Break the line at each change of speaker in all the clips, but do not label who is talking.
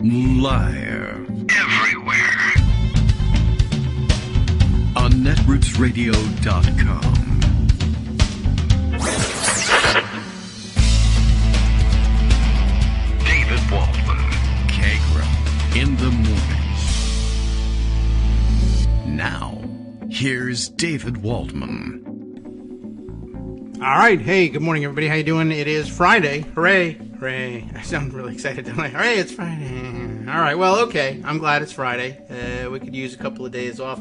Live. Everywhere. On netrootsradio.com. David Waldman. Kagro. In the morning. Now, here's David Waldman.
All right. Hey, good morning, everybody. How you doing? It is Friday. Hooray. Hooray. I sound really excited, don't I? Hooray, it's Friday. All right. Well, okay. I'm glad it's Friday. We could use a couple of days off.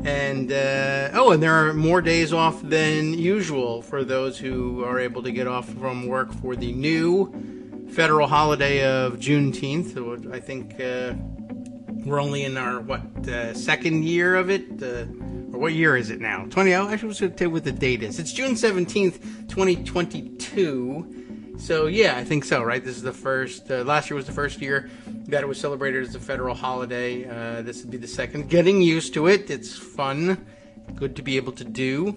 And, and there are more days off than usual for those who are able to get off from work for the new federal holiday of Juneteenth. I think we're only in our, second year of it? Or what year is it now? I was going to tell you what the date is. It's June 17th, 2022. So, yeah, I think so, right? This is the first, last year was the first year that it was celebrated as a federal holiday. This would be the second. Getting used to it. It's fun. Good to be able to do.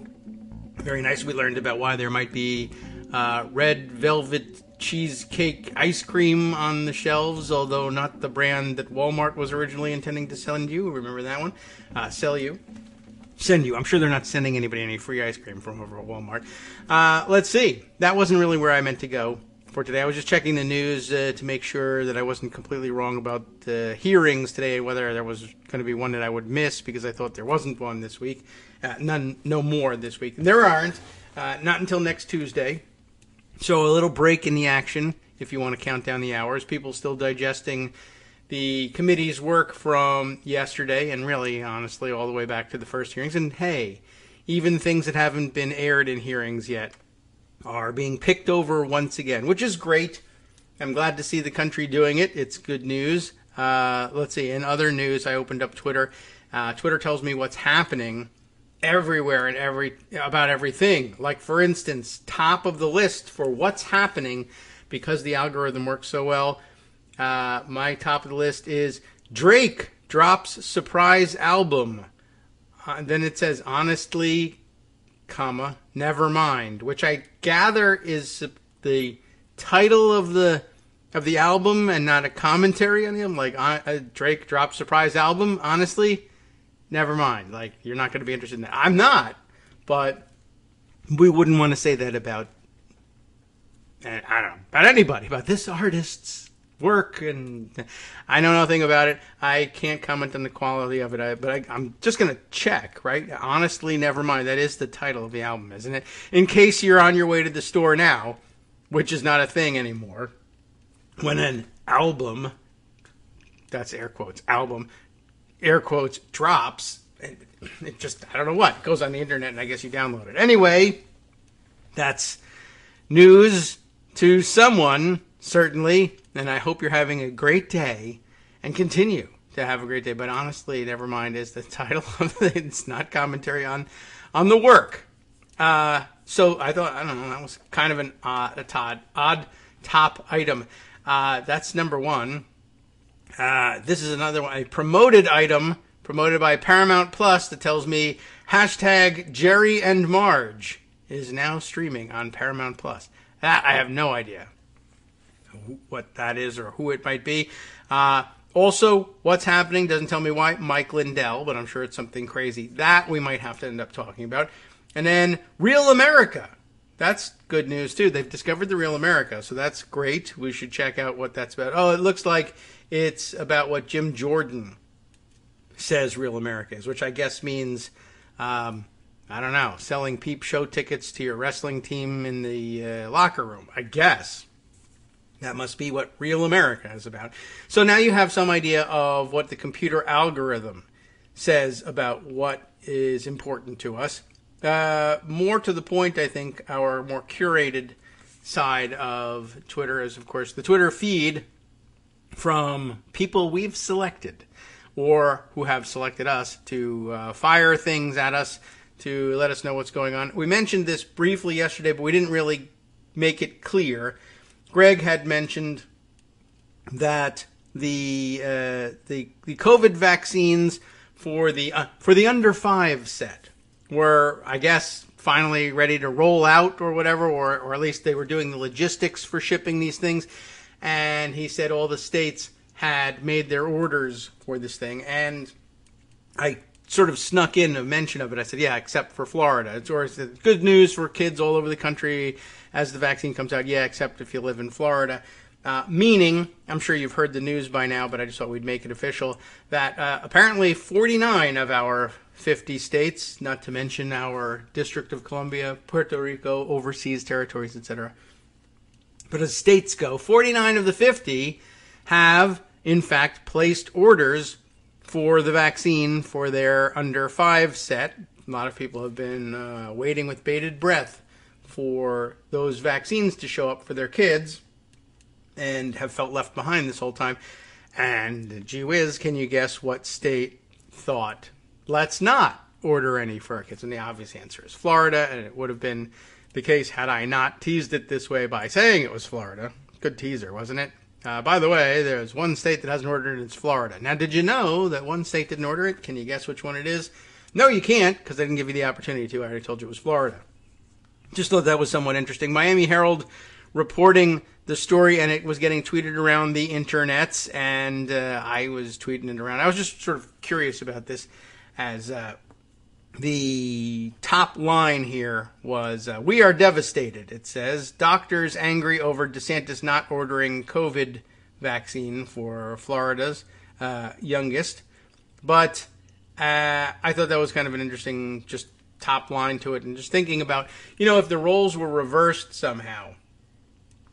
Very nice. We learned about why there might be red velvet cheesecake ice cream on the shelves, although not the brand that Walmart was originally intending to send you. Remember that one? Send you. I'm sure they're not sending anybody any free ice cream from over at Walmart. Let's see. That wasn't really where I meant to go for today. I was just checking the news to make sure that I wasn't completely wrong about hearings today, whether there was going to be one that I would miss because I thought there wasn't one this week. No more this week. There aren't. Not until next Tuesday. So a little break in the action, if you want to count down the hours. People still digesting the committee's work from yesterday and really, honestly, all the way back to the first hearings. And hey, even things that haven't been aired in hearings yet are being picked over once again, which is great. I'm glad to see the country doing it. It's good news. Let's see. In other news, I opened up Twitter. Twitter tells me what's happening everywhere and about everything. Like, for instance, top of the list for what's happening because the algorithm works so well. My top of the list is Drake drops surprise album. Then it says, honestly, never mind, which I gather is the title of the album and not a commentary on him. Like, Drake drops surprise album. Honestly, never mind. Like, you're not going to be interested in that. I'm not, but we wouldn't want to say that about, I don't know, about anybody, about this artist's work, and I know nothing about it. I can't comment on the quality of it, but I'm just going to check, right? Honestly, never mind. That is the title of the album, isn't it? In case you're on your way to the store now, which is not a thing anymore, when an album, that's air quotes, album, air quotes, drops, it just, I don't know what, it goes on the internet and I guess you download it. Anyway, that's news to someone, certainly. And I hope you're having a great day and continue to have a great day. But honestly, never mind is the title of it. It's not commentary on the work. So I thought, I don't know, that was kind of an odd top item. That's number one. This is another one, a promoted item, promoted by Paramount Plus that tells me hashtag Jerry and Marge is now streaming on Paramount Plus. That I have no idea what that is or who it might be. Also, what's happening doesn't tell me why. Mike Lindell, but I'm sure it's something crazy. That we might have to end up talking about. And then Real America. That's good news, too. They've discovered the Real America, so that's great. We should check out what that's about. Oh, it looks like it's about what Jim Jordan says Real America is, which I guess means, I don't know, selling peep show tickets to your wrestling team in the locker room, I guess. That must be what Real America is about. So now you have some idea of what the computer algorithm says about what is important to us. More to the point, I think, our more curated side of Twitter is, of course, the Twitter feed from people we've selected or who have selected us to fire things at us, to let us know what's going on. We mentioned this briefly yesterday, but we didn't really make it clear. Greg had mentioned that the COVID vaccines for the under 5 set were, I guess, finally ready to roll out or whatever, or at least they were doing the logistics for shipping these things. And he said all the states had made their orders for this thing, and I sort of snuck in a mention of it. I said, yeah, except for Florida. It's good news for kids all over the country as the vaccine comes out. Yeah, except if you live in Florida. Meaning, I'm sure you've heard the news by now, but I just thought we'd make it official, that apparently 49 of our 50 states, not to mention our District of Columbia, Puerto Rico, overseas territories, etc. But as states go, 49 of the 50 have, in fact, placed orders for the vaccine for their under 5 set. A lot of people have been waiting with bated breath for those vaccines to show up for their kids, and have felt left behind this whole time. And gee whiz, can you guess what state thought, let's not order any for our kids? And the obvious answer is Florida, and it would have been the case had I not teased it this way by saying it was Florida. Good teaser, wasn't it? By the way, there's one state that hasn't ordered it, it's Florida. Now, did you know that one state didn't order it? Can you guess which one it is? No, you can't, because I didn't give you the opportunity to. I already told you it was Florida. Just thought that was somewhat interesting. Miami Herald reporting the story, and it was getting tweeted around the internets, and I was tweeting it around. I was just sort of curious about this, as the top line here was, we are devastated. It says, doctors angry over DeSantis not ordering COVID vaccine for Florida's youngest. But I thought that was kind of an interesting just top line to it, and just thinking about, if the roles were reversed somehow.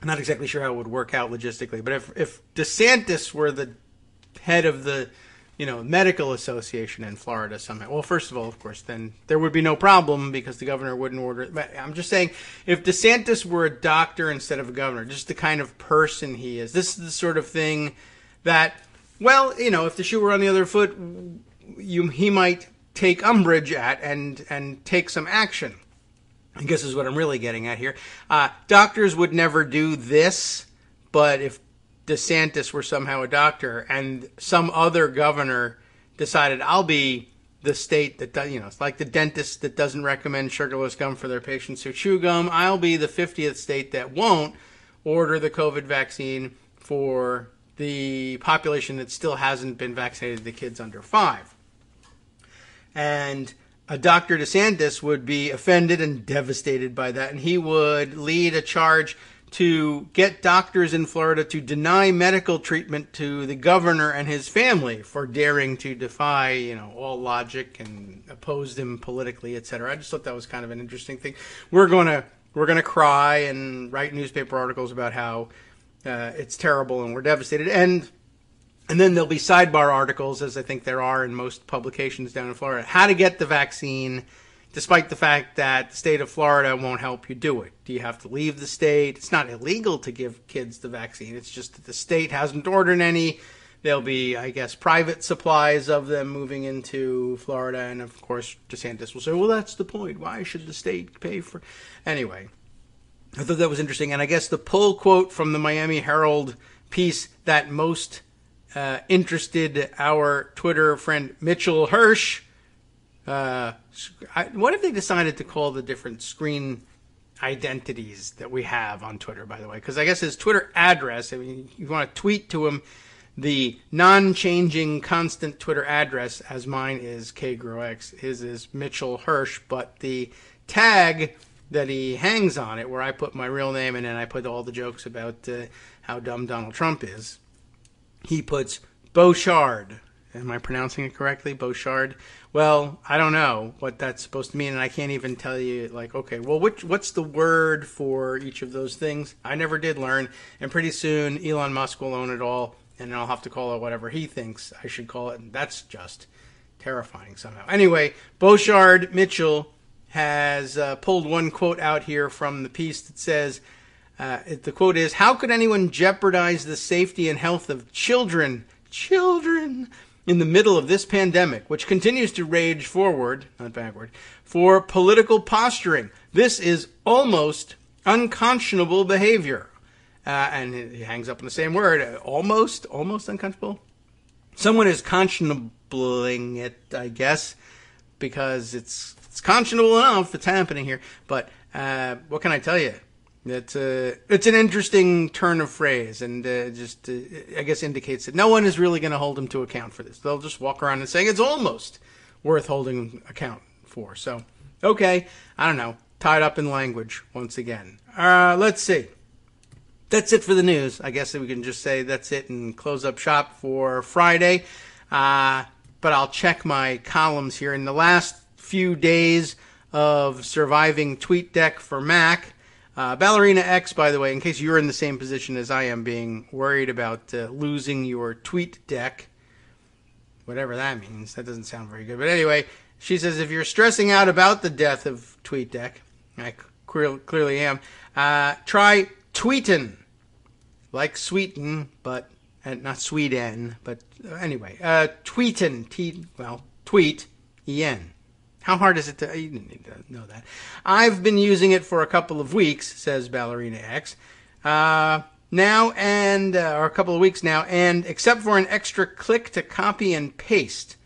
I'm not exactly sure how it would work out logistically, but if DeSantis were the head of the, medical association in Florida somehow, well, first of all, of course, then there would be no problem because the governor wouldn't order it. But I'm just saying, if DeSantis were a doctor instead of a governor, just the kind of person he is, this is the sort of thing that, well, if the shoe were on the other foot, he might take umbrage at and take some action. I guess is what I'm really getting at here. Doctors would never do this, but if DeSantis were somehow a doctor and some other governor decided, I'll be the state that does, it's like the dentist that doesn't recommend sugarless gum for their patients who chew gum, I'll be the 50th state that won't order the COVID vaccine for the population that still hasn't been vaccinated, the kids under 5. And Dr. DeSantis would be offended and devastated by that, and he would lead a charge to get doctors in Florida to deny medical treatment to the governor and his family for daring to defy, all logic and oppose him politically, etc. I just thought that was kind of an interesting thing. We're gonna cry and write newspaper articles about how it's terrible and we're devastated, and then there'll be sidebar articles, as I think there are in most publications down in Florida, how to get the vaccine, despite the fact that the state of Florida won't help you do it. Do you have to leave the state? It's not illegal to give kids the vaccine. It's just that the state hasn't ordered any. There'll be, I guess, private supplies of them moving into Florida. And, of course, DeSantis will say, well, that's the point. Why should the state pay for... Anyway, I thought that was interesting. And I guess the pull quote from the Miami Herald piece that most interested our Twitter friend Mitchell Hirsch. What have they decided to call the different screen identities that we have on Twitter, by the way? Because I guess his Twitter address, you want to tweet to him, the non-changing constant Twitter address, as mine is KagroX, his is Mitchell Hirsch, but the tag that he hangs on it, where I put my real name and then I put all the jokes about how dumb Donald Trump is, he puts Beauchard. Am I pronouncing it correctly? Beauchard? Well, I don't know what that's supposed to mean, and I can't even tell you, okay, well, what's the word for each of those things? I never did learn, and pretty soon Elon Musk will own it all, and I'll have to call it whatever he thinks I should call it, and that's just terrifying somehow. Anyway, Beauchard Mitchell has pulled one quote out here from the piece that says, the quote is, "How could anyone jeopardize the safety and health of children in the middle of this pandemic, which continues to rage forward, not backward, for political posturing? This is almost unconscionable behavior." And he hangs up on the same word, almost unconscionable. Someone is conscionabling it, I guess, because it's conscionable enough. It's happening here. But what can I tell you? It's an interesting turn of phrase, and I guess indicates that no one is really going to hold him to account for this. They'll just walk around and saying it's almost worth holding account for. So, okay, I don't know. Tied up in language once again. Let's see. That's it for the news. I guess we can just say that's it and close up shop for Friday. But I'll check my columns here. In the last few days of surviving TweetDeck for Mac, Ballerina X, by the way, in case you're in the same position as I am, being worried about losing your TweetDeck, whatever that means. That doesn't sound very good. But anyway, she says if you're stressing out about the death of TweetDeck, I clearly am, try Tweeten. Like Sweeten, but not Sweden, but anyway, Tweeten, tweet, E-N. How hard is it to, you didn't need to know that. I've been using it for a couple of weeks, says Ballerina X, or a couple of weeks now, and except for an extra click to copy and paste,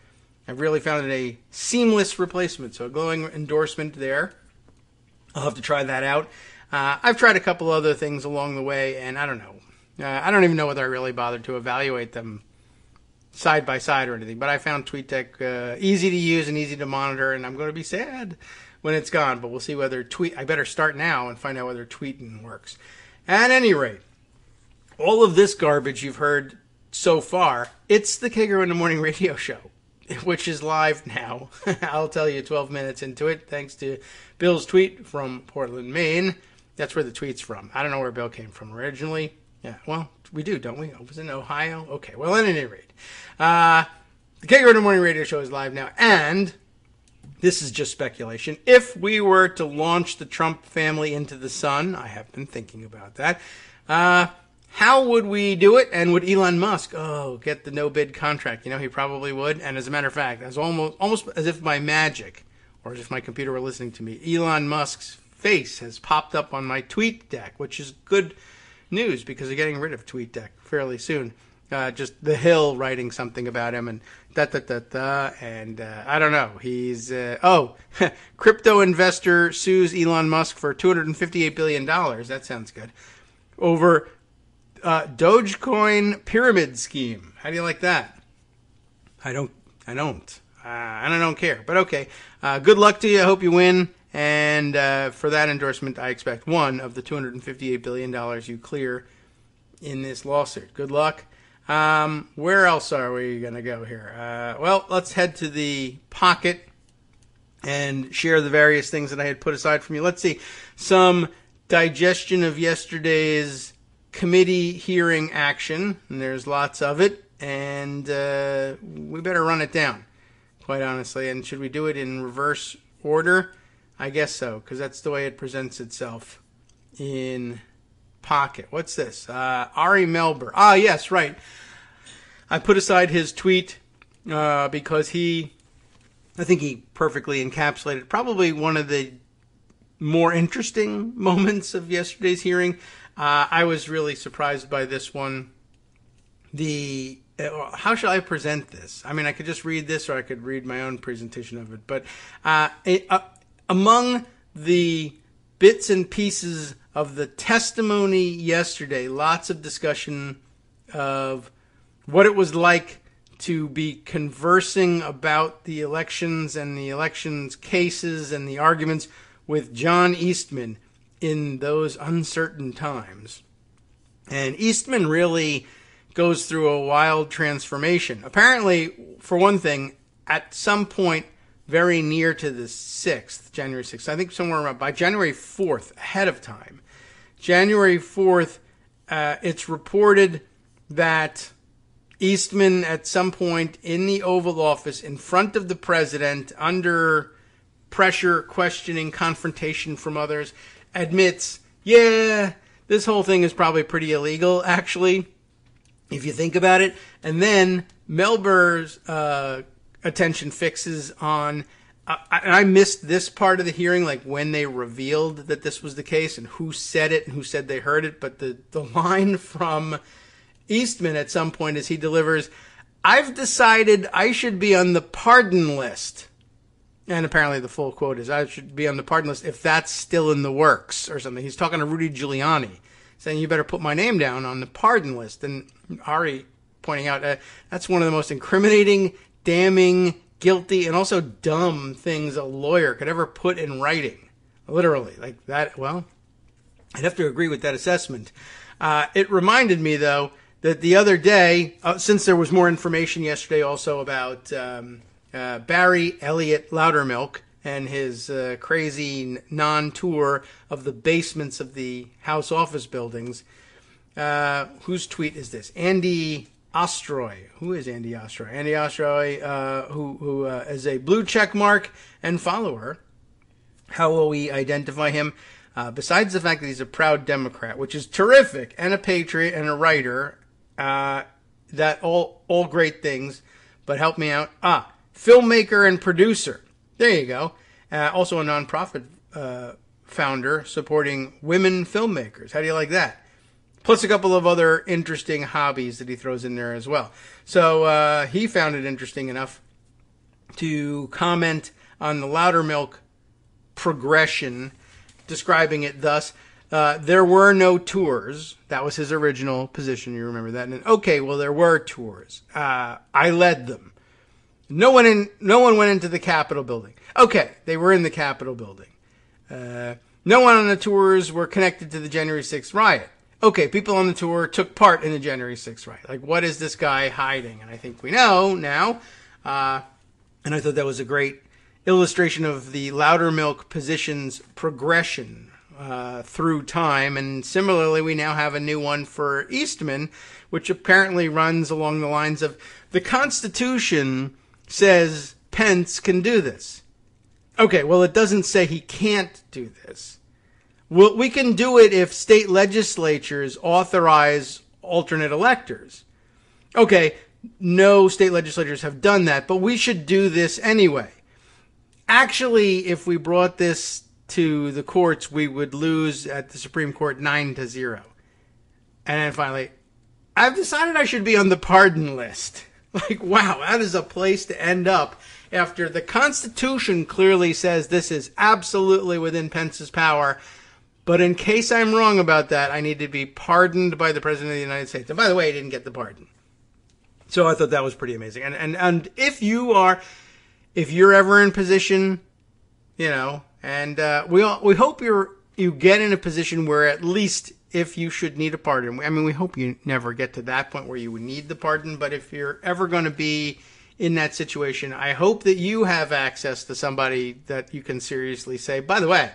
I've really found it a seamless replacement, so a glowing endorsement there. I'll have to try that out. I've tried a couple other things along the way, and I don't know. I don't even know whether I really bothered to evaluate them side by side or anything, but I found TweetDeck easy to use and easy to monitor, and I'm going to be sad when it's gone, but we'll see whether I better start now and find out whether Tweeten works. At any rate, all of this garbage you've heard so far, it's the Kagro in the Morning radio show, which is live now. I'll tell you 12 minutes into it, thanks to Bill's tweet from Portland, Maine. That's where the tweet's from. I don't know where Bill came from originally. Yeah, well, we do, don't we? It was in Ohio? Okay, well, at any rate, the Kagro in the Morning radio show is live now, and this is just speculation. If we were to launch the Trump family into the sun, I have been thinking about that, how would we do it? And would Elon Musk, get the no-bid contract? You know, he probably would. And as a matter of fact, as almost as if by magic, or as if my computer were listening to me, Elon Musk's face has popped up on my TweetDeck, which is good news because they're getting rid of TweetDeck fairly soon. Just The Hill writing something about him and and I don't know. He's crypto investor sues Elon Musk for $258 billion. That sounds good. Over Dogecoin pyramid scheme. How do you like that? I don't. And I don't care. But okay. Good luck to you. I hope you win. And for that endorsement, I expect one of the $258 billion you clear in this lawsuit. Good luck. Where else are we going to go here? Well, let's head to the Pocket and share the various things that I had put aside from you. Let's see. Some digestion of yesterday's committee hearing action. And there's lots of it. And we better run it down, quite honestly. And should we do it in reverse order? I guess so, because that's the way it presents itself in Pocket. What's this? Ari Melber. Ah, yes, right. I put aside his tweet because I think he perfectly encapsulated probably one of the more interesting moments of yesterday's hearing. I was really surprised by this one. How shall I present this? I mean, I could just read this or I could read my own presentation of it, but among the bits and pieces of the testimony yesterday, lots of discussion of what it was like to be conversing about the elections and the elections cases and the arguments with John Eastman in those uncertain times. And Eastman really goes through a wild transformation. Apparently, for one thing, at some point very near to the 6th, January 6th, I think somewhere around by January 4th, ahead of time, January 4th, it's reported that Eastman at some point in the Oval Office in front of the president, under pressure, questioning, confrontation from others, admits, yeah, this whole thing is probably pretty illegal, actually, if you think about it. And then Melber's attention fixes on, and I missed this part of the hearing, like when they revealed that this was the case and who said it and who said they heard it. But the line from Eastman at some point as he delivers, "I've decided I should be on the pardon list." And apparently the full quote is, I should be on the pardon list if that's still in the works or something. He's talking to Rudy Giuliani, saying you better put my name down on the pardon list. And Ari pointing out that's one of the most incriminating, damning, guilty, and also dumb things a lawyer could ever put in writing. Literally. Like that, well, I'd have to agree with that assessment. It reminded me, though, that the other day, since there was more information yesterday also about Barry Elliott Loudermilk and his crazy non-tour of the basements of the House office buildings. Whose tweet is this? Andy Ostroy. Who is Andy Ostroy? Andy Ostroy, who is a blue check mark and follower. How will we identify him? Besides the fact that he's a proud Democrat, which is terrific, and a patriot and a writer, that all great things, but help me out. Filmmaker and producer. There you go. Also a nonprofit founder supporting women filmmakers. How do you like that? Plus a couple of other interesting hobbies that he throws in there as well. So he found it interesting enough to comment on the Loudermilk progression, describing it thus. There were no tours. That was his original position. You remember that? And okay, well, there were tours. I led them. No one went into the Capitol building. Okay, they were in the Capitol building. No one on the tours were connected to the January 6th riot. Okay, people on the tour took part in the January 6th riot. Like, what is this guy hiding? And I think we know now. And I thought that was a great illustration of the Loudermilk position's progression through time. And similarly, we now have a new one for Eastman, which apparently runs along the lines of the Constitution says Pence can do this. Okay, well, it doesn't say he can't do this. Well, we can do it if state legislatures authorize alternate electors. Okay, no state legislatures have done that, but we should do this anyway. Actually, if we brought this to the courts, we would lose at the Supreme Court 9-0. And then finally, I've decided I should be on the pardon list. Like, wow, that is a place to end up after the Constitution clearly says this is absolutely within Pence's power. But in case I'm wrong about that, I need to be pardoned by the President of the United States. And by the way, he didn't get the pardon. So I thought that was pretty amazing. And if you're ever in position, you know, and we hope you get in a position where at least if you should need a pardon, I mean, we hope you never get to that point where you would need the pardon, but if you're ever going to be in that situation, I hope that you have access to somebody that you can seriously say, by the way,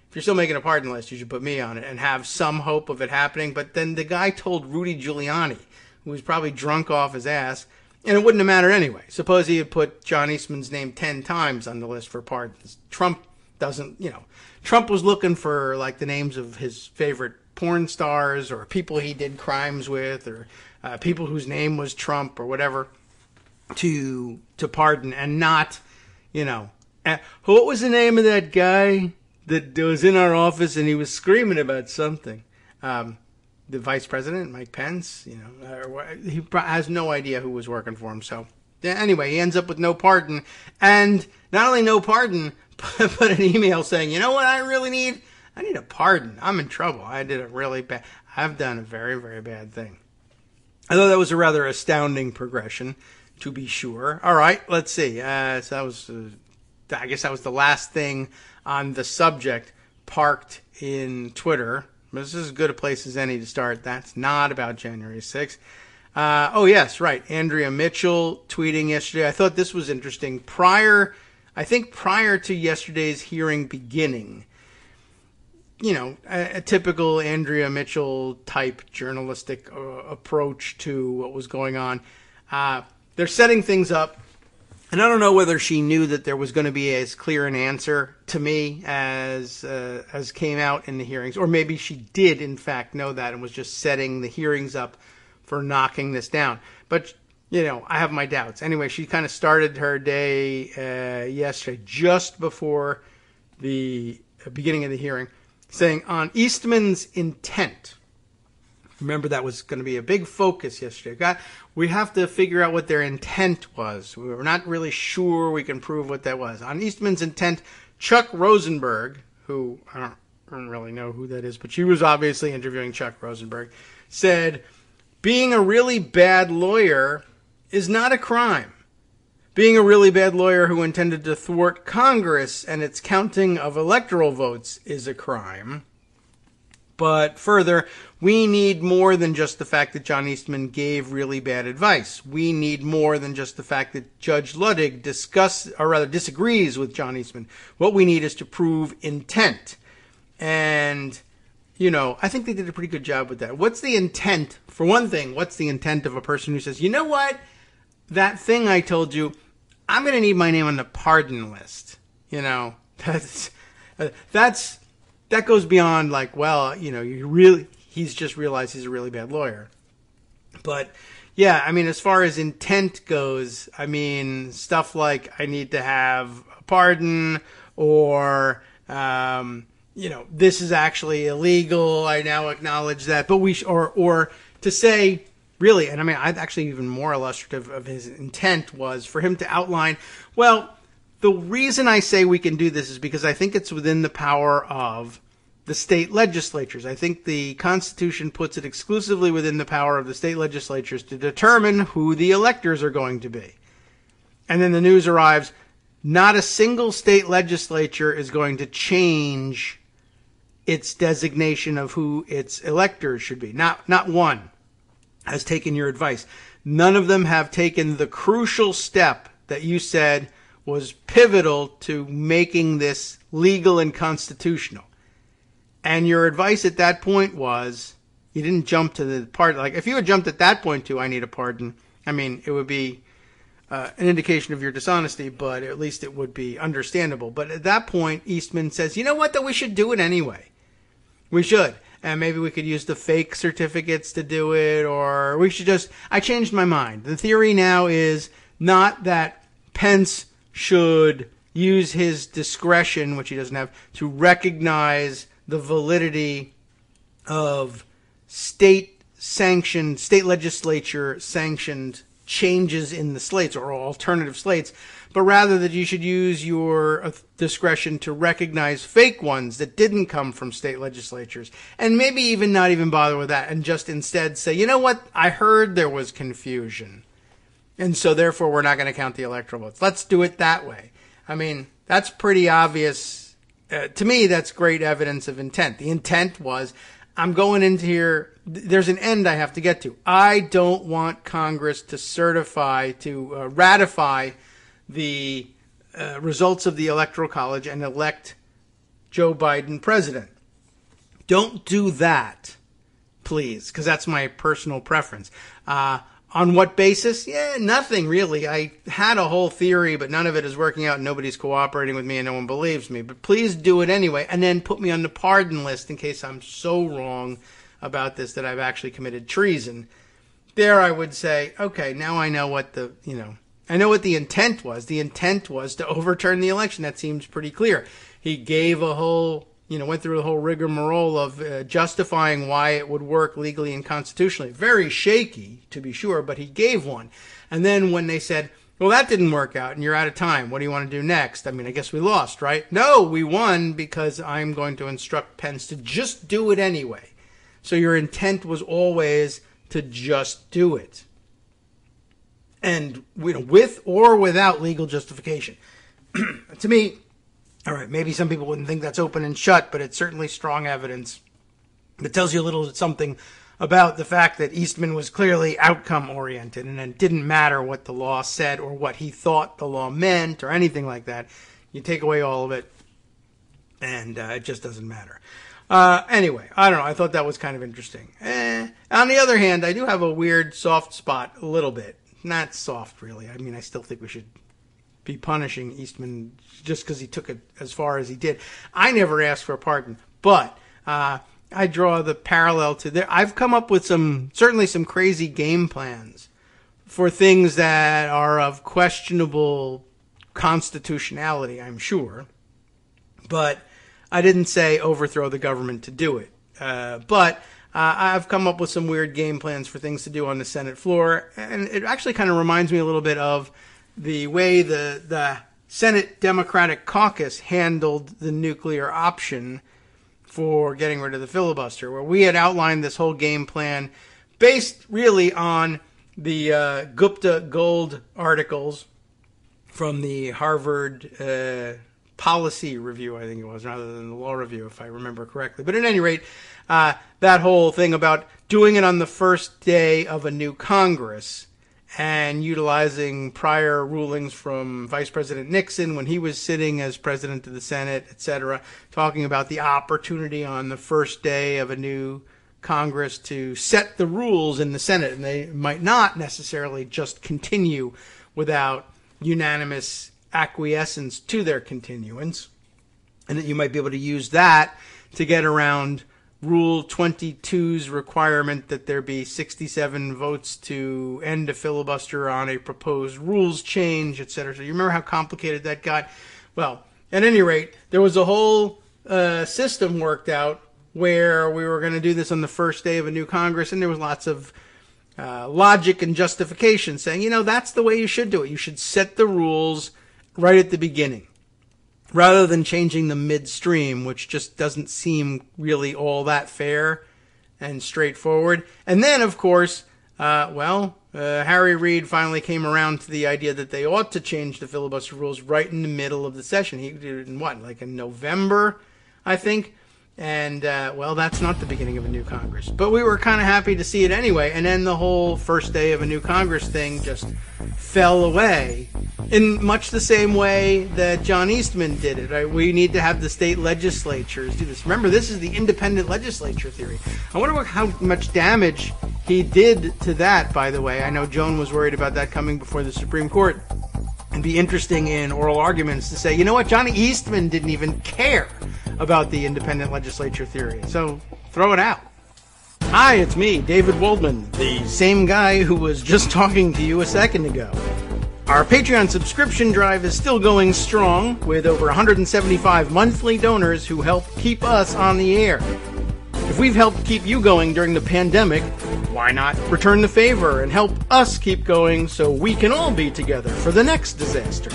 if you're still making a pardon list, you should put me on it and have some hope of it happening. But then the guy told Rudy Giuliani, who was probably drunk off his ass, and it wouldn't have mattered anyway. Suppose he had put John Eastman's name 10 times on the list for pardons. Trump doesn't, you know, Trump was looking for like the names of his favorite porn stars or people he did crimes with or people whose name was Trump or whatever to pardon and not, you know, what was the name of that guy that was in our office and he was screaming about something? The vice president, Mike Pence, you know, he has no idea who was working for him. So anyway, he ends up with no pardon, and not only no pardon, but an email saying, you know what I really need? I need a pardon. I'm in trouble. I've done a very, very bad thing. I thought that was a rather astounding progression, to be sure. All right, let's see. So that was, I guess that was the last thing on the subject parked in Twitter. This is as good a place as any to start. That's not about January 6th. Oh, yes, right. Andrea Mitchell tweeting yesterday. I thought this was interesting. Prior to yesterday's hearing beginning, you know, a typical Andrea Mitchell type journalistic approach to what was going on. They're setting things up. And I don't know whether she knew that there was going to be as clear an answer to me as came out in the hearings, or maybe she did in fact know that and was just setting the hearings up for knocking this down. But you know, I have my doubts. Anyway, she kind of started her day yesterday, just before the beginning of the hearing, saying on Eastman's intent, Remember, that was going to be a big focus yesterday. We have to figure out what their intent was. We were not really sure we can prove what that was. On Eastman's intent, Chuck Rosenberg, who I don't really know who that is, but she was obviously interviewing Chuck Rosenberg, said, being a really bad lawyer is not a crime. Being a really bad lawyer who intended to thwart Congress and its counting of electoral votes is a crime. But further, we need more than just the fact that John Eastman gave really bad advice. We need more than just the fact that Judge Ludwig disagrees with John Eastman. What we need is to prove intent. And, I think they did a pretty good job with that. What's the intent? For one thing, what's the intent of a person who says, you know what? That thing I told you, I'm going to need my name on the pardon list. That goes beyond he's just realized he's a really bad lawyer. But yeah, as far as intent goes, stuff like I need to have a pardon or, this is actually illegal. I now acknowledge that, but or to say really, and I'd actually even more illustrative of his intent was for him to outline, well, the reason I say we can do this is because I think it's within the power of the state legislatures. I think the Constitution puts it exclusively within the power of the state legislatures to determine who the electors are going to be. And then the news arrives, not a single state legislature is going to change its designation of who its electors should be. Not one has taken your advice. None of them have taken the crucial step that you said was pivotal to making this legal and constitutional. And your advice at that point was, you didn't jump to the part, like if you had jumped at that point to, I need a pardon, it would be an indication of your dishonesty, but at least it would be understandable. But at that point, Eastman says, you know what, that we should do it anyway. We should. And maybe we could use the fake certificates to do it, or we should I changed my mind. The theory now is not that Pence should use his discretion, which he doesn't have, to recognize the validity of state legislature sanctioned changes in the slates or alternative slates, but rather that you should use your discretion to recognize fake ones that didn't come from state legislatures, and maybe even not even bother with that, and just instead say, you know what, I heard there was confusion, and so therefore we're not going to count the electoral votes. Let's do it that way. That's pretty obvious. To me, that's great evidence of intent. The intent was, I'm going into here, there's an end I have to get to. I don't want Congress to ratify the results of the Electoral College and elect Joe Biden president. Don't do that, please, because that's my personal preference. On what basis? Yeah, nothing really. I had a whole theory, but none of it is working out, and nobody's cooperating with me, and no one believes me. But please do it anyway, and then put me on the pardon list in case I'm so wrong about this that I've actually committed treason. There I would say, okay, now I know what I know what the intent was. The intent was to overturn the election. That seems pretty clear. He gave went through the whole rigmarole of justifying why it would work legally and constitutionally. Very shaky, to be sure, but he gave one. And then when they said, well, that didn't work out and you're out of time, what do you want to do next? I guess we lost, right? No, we won because I'm going to instruct Pence to just do it anyway. So your intent was always to just do it. And with or without legal justification. To me, all right, maybe some people wouldn't think that's open and shut, but it's certainly strong evidence that tells you a little something about the fact that Eastman was clearly outcome-oriented, and it didn't matter what the law said or what he thought the law meant or anything like that. You take away all of it, and it just doesn't matter. Anyway, I don't know. I thought that was kind of interesting. On the other hand, I do have a weird soft spot, a little bit. Not soft, really. I still think we should be punishing Eastman just because he took it as far as he did. I never asked for a pardon, but I draw the parallel to there. I've come up with certainly some crazy game plans for things that are of questionable constitutionality, I'm sure. But I didn't say overthrow the government to do it. But I've come up with some weird game plans for things to do on the Senate floor, and it actually kind of reminds me a little bit of the way the Senate Democratic Caucus handled the nuclear option for getting rid of the filibuster, where we had outlined this whole game plan based really on the Gupta Gold articles from the Harvard policy review, I think it was, rather than the law review, if I remember correctly. But at any rate, that whole thing about doing it on the first day of a new Congress and utilizing prior rulings from Vice President Nixon when he was sitting as president of the Senate, etc., talking about the opportunity on the first day of a new Congress to set the rules in the Senate, and they might not necessarily just continue without unanimous acquiescence to their continuance, and that you might be able to use that to get around Rule 22's requirement that there be 67 votes to end a filibuster on a proposed rules change, etc. So you remember how complicated that got? Well, at any rate, there was a whole system worked out where we were going to do this on the first day of a new Congress, and there was lots of logic and justification saying, that's the way you should do it. You should set the rules right at the beginning, rather than changing them midstream, which just doesn't seem really all that fair and straightforward. And then, of course, Harry Reid finally came around to the idea that they ought to change the filibuster rules right in the middle of the session. He did it in November, I think. And, that's not the beginning of a new Congress. But we were kind of happy to see it anyway. And then the whole first day of a new Congress thing just fell away in much the same way that John Eastman did it. Right? We need to have the state legislatures do this. Remember, this is the independent legislature theory. I wonder how much damage he did to that, by the way. I know Joan was worried about that coming before the Supreme Court. It'd be interesting in oral arguments to say, you know what, Johnny Eastman didn't even care about the independent legislature theory, so throw it out. Hi, it's me, David Waldman, the same guy who was just talking to you a second ago. Our Patreon subscription drive is still going strong, with over 175 monthly donors who help keep us on the air. If we've helped keep you going during the pandemic, why not return the favor and help us keep going so we can all be together for the next disaster?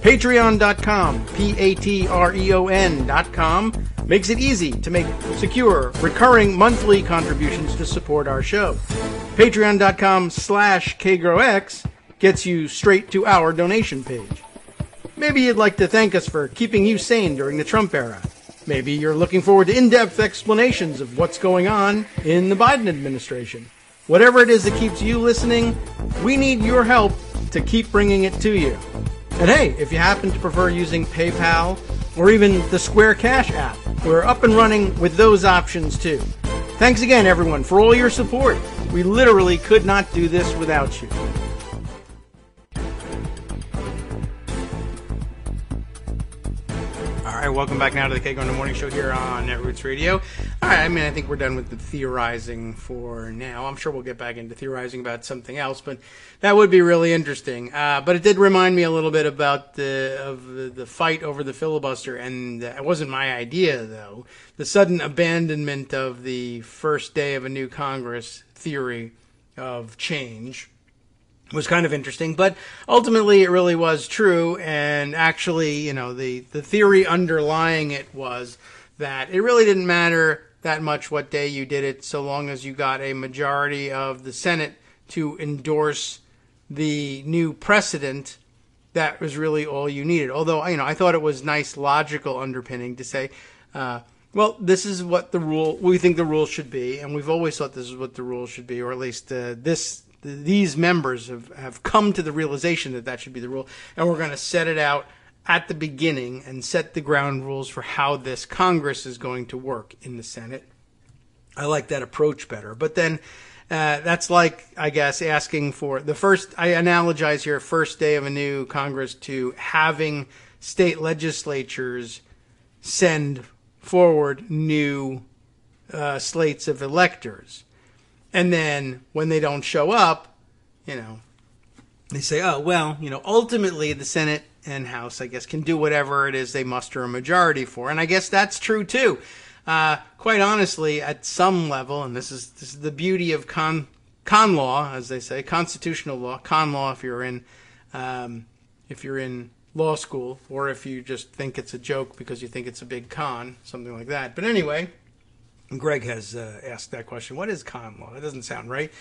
Patreon.com, Patreon.com, makes it easy to make secure, recurring monthly contributions to support our show. Patreon.com/KagroX gets you straight to our donation page. Maybe you'd like to thank us for keeping you sane during the Trump era. Maybe you're looking forward to in-depth explanations of what's going on in the Biden administration. Whatever it is that keeps you listening, we need your help to keep bringing it to you. And hey, if you happen to prefer using PayPal or even the Square Cash app, we're up and running with those options too. Thanks again, everyone, for all your support. We literally could not do this without you. All right, welcome back now to the Kagro in the Morning Show here on Netroots Radio. All right, I think we're done with the theorizing for now. I'm sure we'll get back into theorizing about something else, but that would be really interesting. But it did remind me a little bit about the fight over the filibuster, and it wasn't my idea, though. The sudden abandonment of the first day of a new Congress theory of change was kind of interesting, but ultimately it really was true. And actually, the theory underlying it was that it really didn't matter that much what day you did it, so long as you got a majority of the Senate to endorse the new precedent. That was really all you needed. Although, I thought it was nice logical underpinning to say, this is what we think the rule should be, and we've always thought this is what the rule should be, or at least these members have come to the realization that should be the rule, and we're going to set it out at the beginning and set the ground rules for how this Congress is going to work in the Senate. I like that approach better. But then that's like, I guess, asking for I analogize here, first day of a new Congress to having state legislatures send forward new slates of electors. And then when they don't show up, they say, ultimately the Senate and House, I guess, can do whatever it is they muster a majority for. And I guess that's true, too. quite honestly, at some level, and this is the beauty of con law, as they say, constitutional law, con law if you're in law school, or if you just think it's a joke because you think it's a big con, something like that. But anyway, Greg has asked that question. What is con law? That doesn't sound right.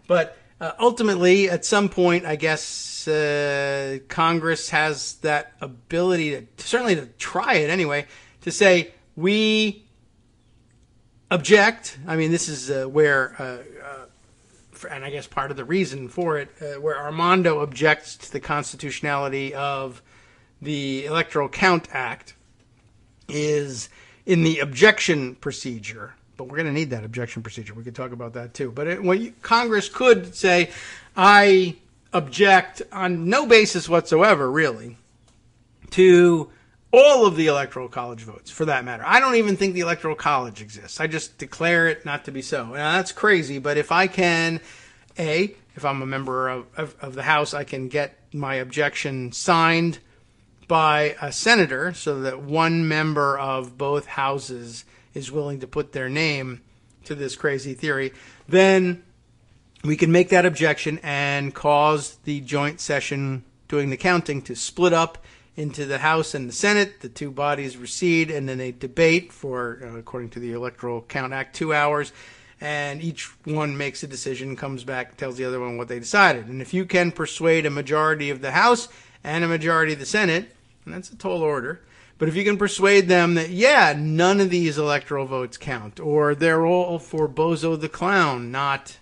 But ultimately, at some point, I guess Congress has that ability certainly to try it anyway, to say, we object. I mean, this is where, and I guess part of the reason for it, where Armando objects to the constitutionality of the Electoral Count Act, is in the objection procedure. But we're going to need that objection procedure. We could talk about that too. But Congress could say, I object on no basis whatsoever, really, to all of the Electoral College votes, for that matter. I don't even think the Electoral College exists. I just declare it not to be so. Now, that's crazy, but if I can, if I'm a member of the House, I can get my objection signed by a senator so that one member of both houses is willing to put their name to this crazy theory, then we can make that objection and cause the joint session doing the counting to split up into the House and the Senate. The two bodies recede, and then they debate for, according to the Electoral Count Act, 2 hours, and each one makes a decision, comes back, tells the other one what they decided. And if you can persuade a majority of the House and a majority of the Senate, and that's a tall order, but if you can persuade them that, yeah, none of these electoral votes count, or they're all for Bozo the Clown, not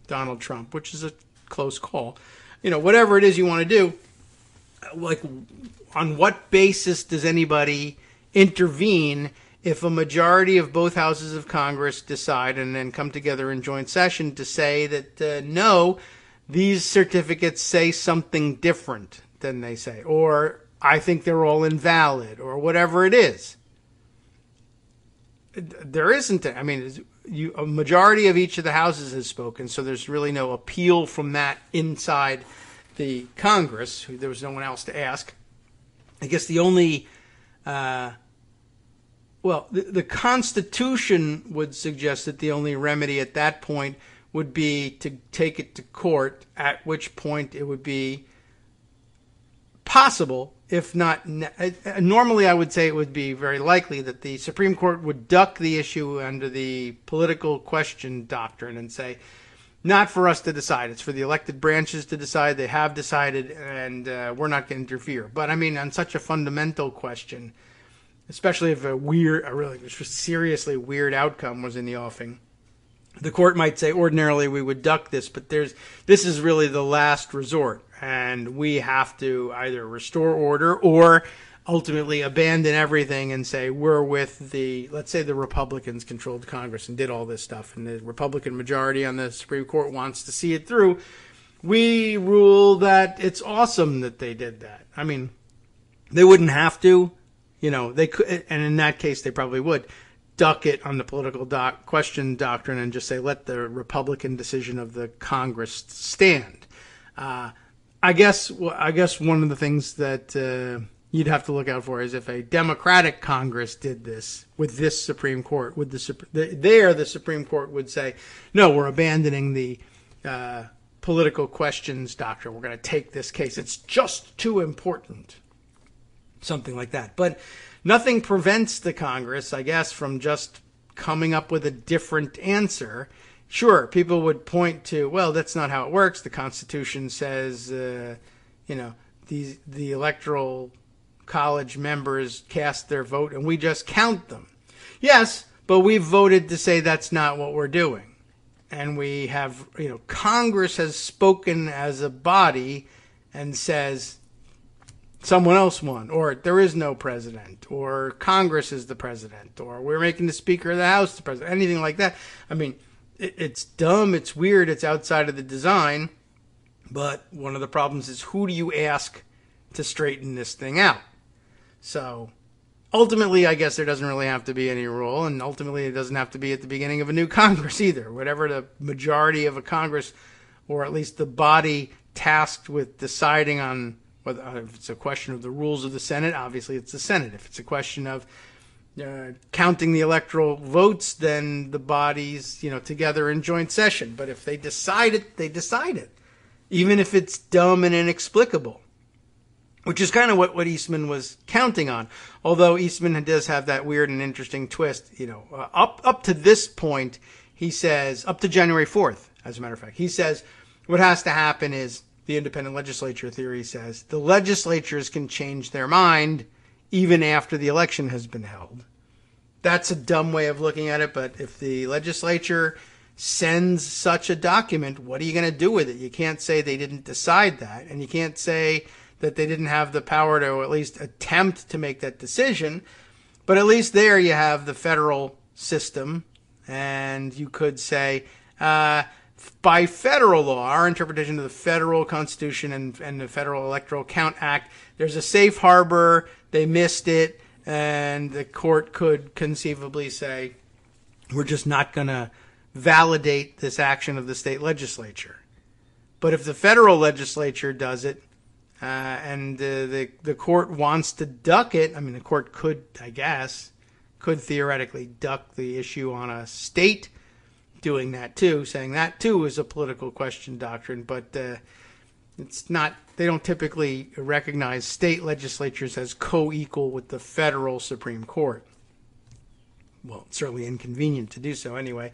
Donald Trump, which is a close call, whatever it is you want to do, like, on what basis does anybody intervene if a majority of both houses of Congress decide and then come together in joint session to say that, no, these certificates say something different than they say, or I think they're all invalid, or whatever it is? There isn't. I mean, a majority of each of the houses has spoken, so there's really no appeal from that inside the Congress. There was no one else to ask. I guess the only, the Constitution would suggest that the only remedy at that point would be to take it to court, at which point it would be possible, if not, normally I would say it would be very likely that the Supreme Court would duck the issue under the political question doctrine and say, not for us to decide. It's for the elected branches to decide. They have decided, and we're not going to interfere. But I mean, on such a fundamental question, especially if a really seriously weird outcome was in the offing, the court might say, ordinarily we would duck this, but this is really the last resort, and we have to either restore order or ultimately abandon everything and say we're with let's say the Republicans controlled Congress and did all this stuff, and the Republican majority on the Supreme Court wants to see it through. We rule that it's awesome that they did that. I mean, they wouldn't have to, they could, and in that case they probably would duck it on the political question doctrine and just say, let the Republican decision of the Congress stand. I guess one of the things that you'd have to look out for is if a Democratic Congress did this with this Supreme Court, the Supreme Court would say, no, we're abandoning the political questions doctrine. We're going to take this case. It's just too important. Something like that. But nothing prevents the Congress, I guess, from just coming up with a different answer. Sure, people would point to, well, that's not how it works. The Constitution says, the Electoral College members cast their vote and we just count them. Yes, but we've voted to say that's not what we're doing. And we have, Congress has spoken as a body and says, someone else won, or there is no president, or Congress is the president, or we're making the Speaker of the House the president, anything like that. I mean, it's dumb, it's weird, it's outside of the design, but one of the problems is, who do you ask to straighten this thing out? So ultimately, I guess there doesn't really have to be any rule, and ultimately it doesn't have to be at the beginning of a new Congress either. Whatever the majority of a Congress, or at least the body tasked with deciding on whether, if it's a question of the rules of the Senate, obviously it's the Senate. If it's a question of counting the electoral votes, then the body's, together in joint session. But if they decide it, they decide it, even if it's dumb and inexplicable, which is kind of what Eastman was counting on. Although Eastman does have that weird and interesting twist, up to this point, he says, up to January 4th, as a matter of fact, he says what has to happen is the independent legislature theory says the legislatures can change their mind even after the election has been held. That's a dumb way of looking at it, but if the legislature sends such a document, what are you going to do with it? You can't say they didn't decide that, and you can't say that they didn't have the power to at least attempt to make that decision. But at least there you have the federal system, and you could say, by federal law, our interpretation of the federal Constitution and the Federal Electoral Count Act, there's a safe harbor. They missed it, and the court could conceivably say, we're just not going to validate this action of the state legislature. But if the federal legislature does it, and the court wants to duck it, the court could theoretically duck the issue on a state doing that too, saying that too is a political question doctrine, but it's not. They don't typically recognize state legislatures as co-equal with the federal Supreme Court. Well, it's certainly inconvenient to do so anyway.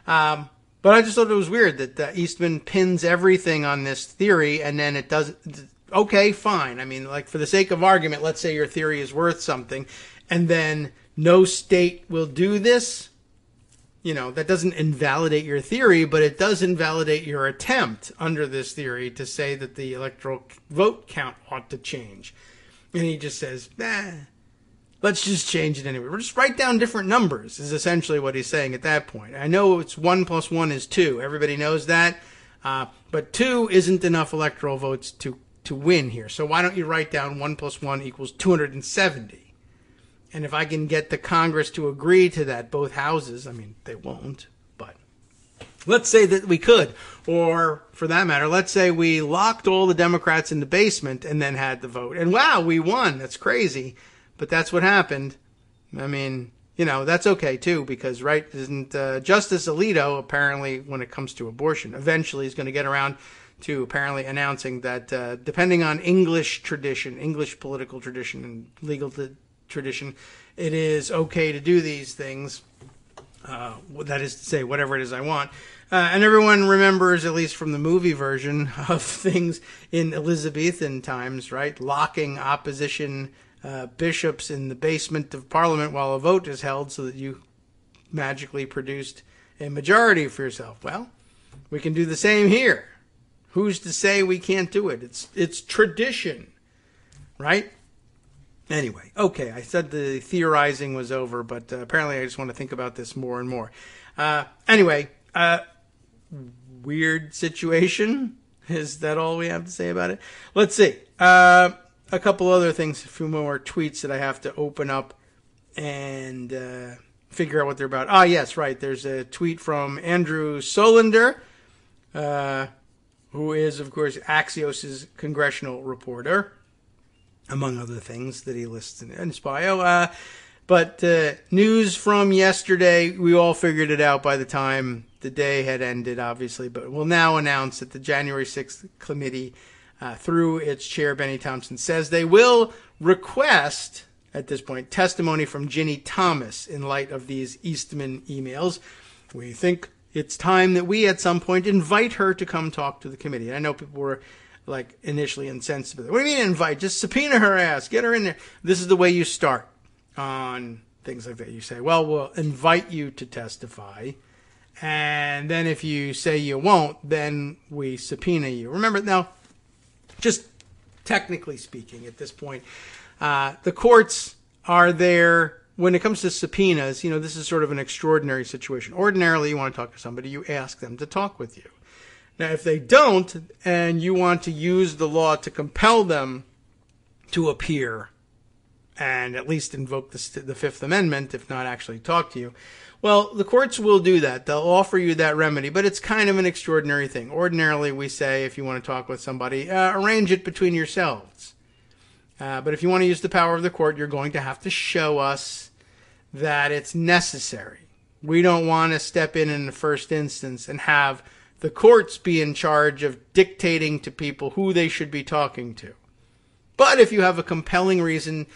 But I just thought it was weird that Eastman pins everything on this theory, and then it doesn't. Okay, fine. For the sake of argument, let's say your theory is worth something, and then no state will do this. That doesn't invalidate your theory, but it does invalidate your attempt under this theory to say that the electoral vote count ought to change. And he just says, let's just change it anyway. We'll just write down different numbers is essentially what he's saying at that point. I know it's 1 + 1 is 2. Everybody knows that. But 2 isn't enough electoral votes to win here. So why don't you write down 1 + 1 = 270? And if I can get the Congress to agree to that, both houses, they won't, but let's say that we could. Or, for that matter, let's say we locked all the Democrats in the basement and then had the vote. And wow, we won. That's crazy. But that's what happened. That's okay too, because, right, isn't Justice Alito, apparently, when it comes to abortion, eventually is going to get around to apparently announcing that depending on English political tradition and legal tradition, it is okay to do these things. That is to say, whatever it is I want. And everyone remembers, at least from the movie version of things in Elizabethan times, right? Locking opposition bishops in the basement of Parliament while a vote is held so that you magically produced a majority for yourself. Well, we can do the same here. Who's to say we can't do it? It's tradition, right? Anyway, okay, I said the theorizing was over, but apparently I just want to think about this more and more. Anyway, weird situation. Is that all we have to say about it? Let's see. A couple other things, a few more tweets that I have to open up and figure out what they're about. Ah, yes, right. There's a tweet from Andrew Solander, who is, of course, Axios' congressional reporter, among other things that he lists in his bio. But news from yesterday, we all figured it out by the time the day had ended, obviously, but we'll now announce that the January 6th committee, through its chair, Benny Thompson, says they will request, at this point, testimony from Ginny Thomas in light of these Eastman emails. We think it's time that we, at some point, invite her to come talk to the committee. And I know people were initially incensed. What do you mean invite? Just subpoena her ass. Get her in there. This is the way you start on things like that. You say, well, we'll invite you to testify. And then if you say you won't, then we subpoena you. Remember, now, just technically speaking at this point, the courts are there. When it comes to subpoenas, this is sort of an extraordinary situation. Ordinarily, you want to talk to somebody, you ask them to talk with you. Now, if they don't, and you want to use the law to compel them to appear and at least invoke the Fifth Amendment, if not actually talk to you, well, the courts will do that. They'll offer you that remedy, but it's kind of an extraordinary thing. Ordinarily, we say if you want to talk with somebody, arrange it between yourselves. But if you want to use the power of the court, you're going to have to show us that it's necessary. We don't want to step in the first instance and have the courts be in charge of dictating to people who they should be talking to. But if you have a compelling reason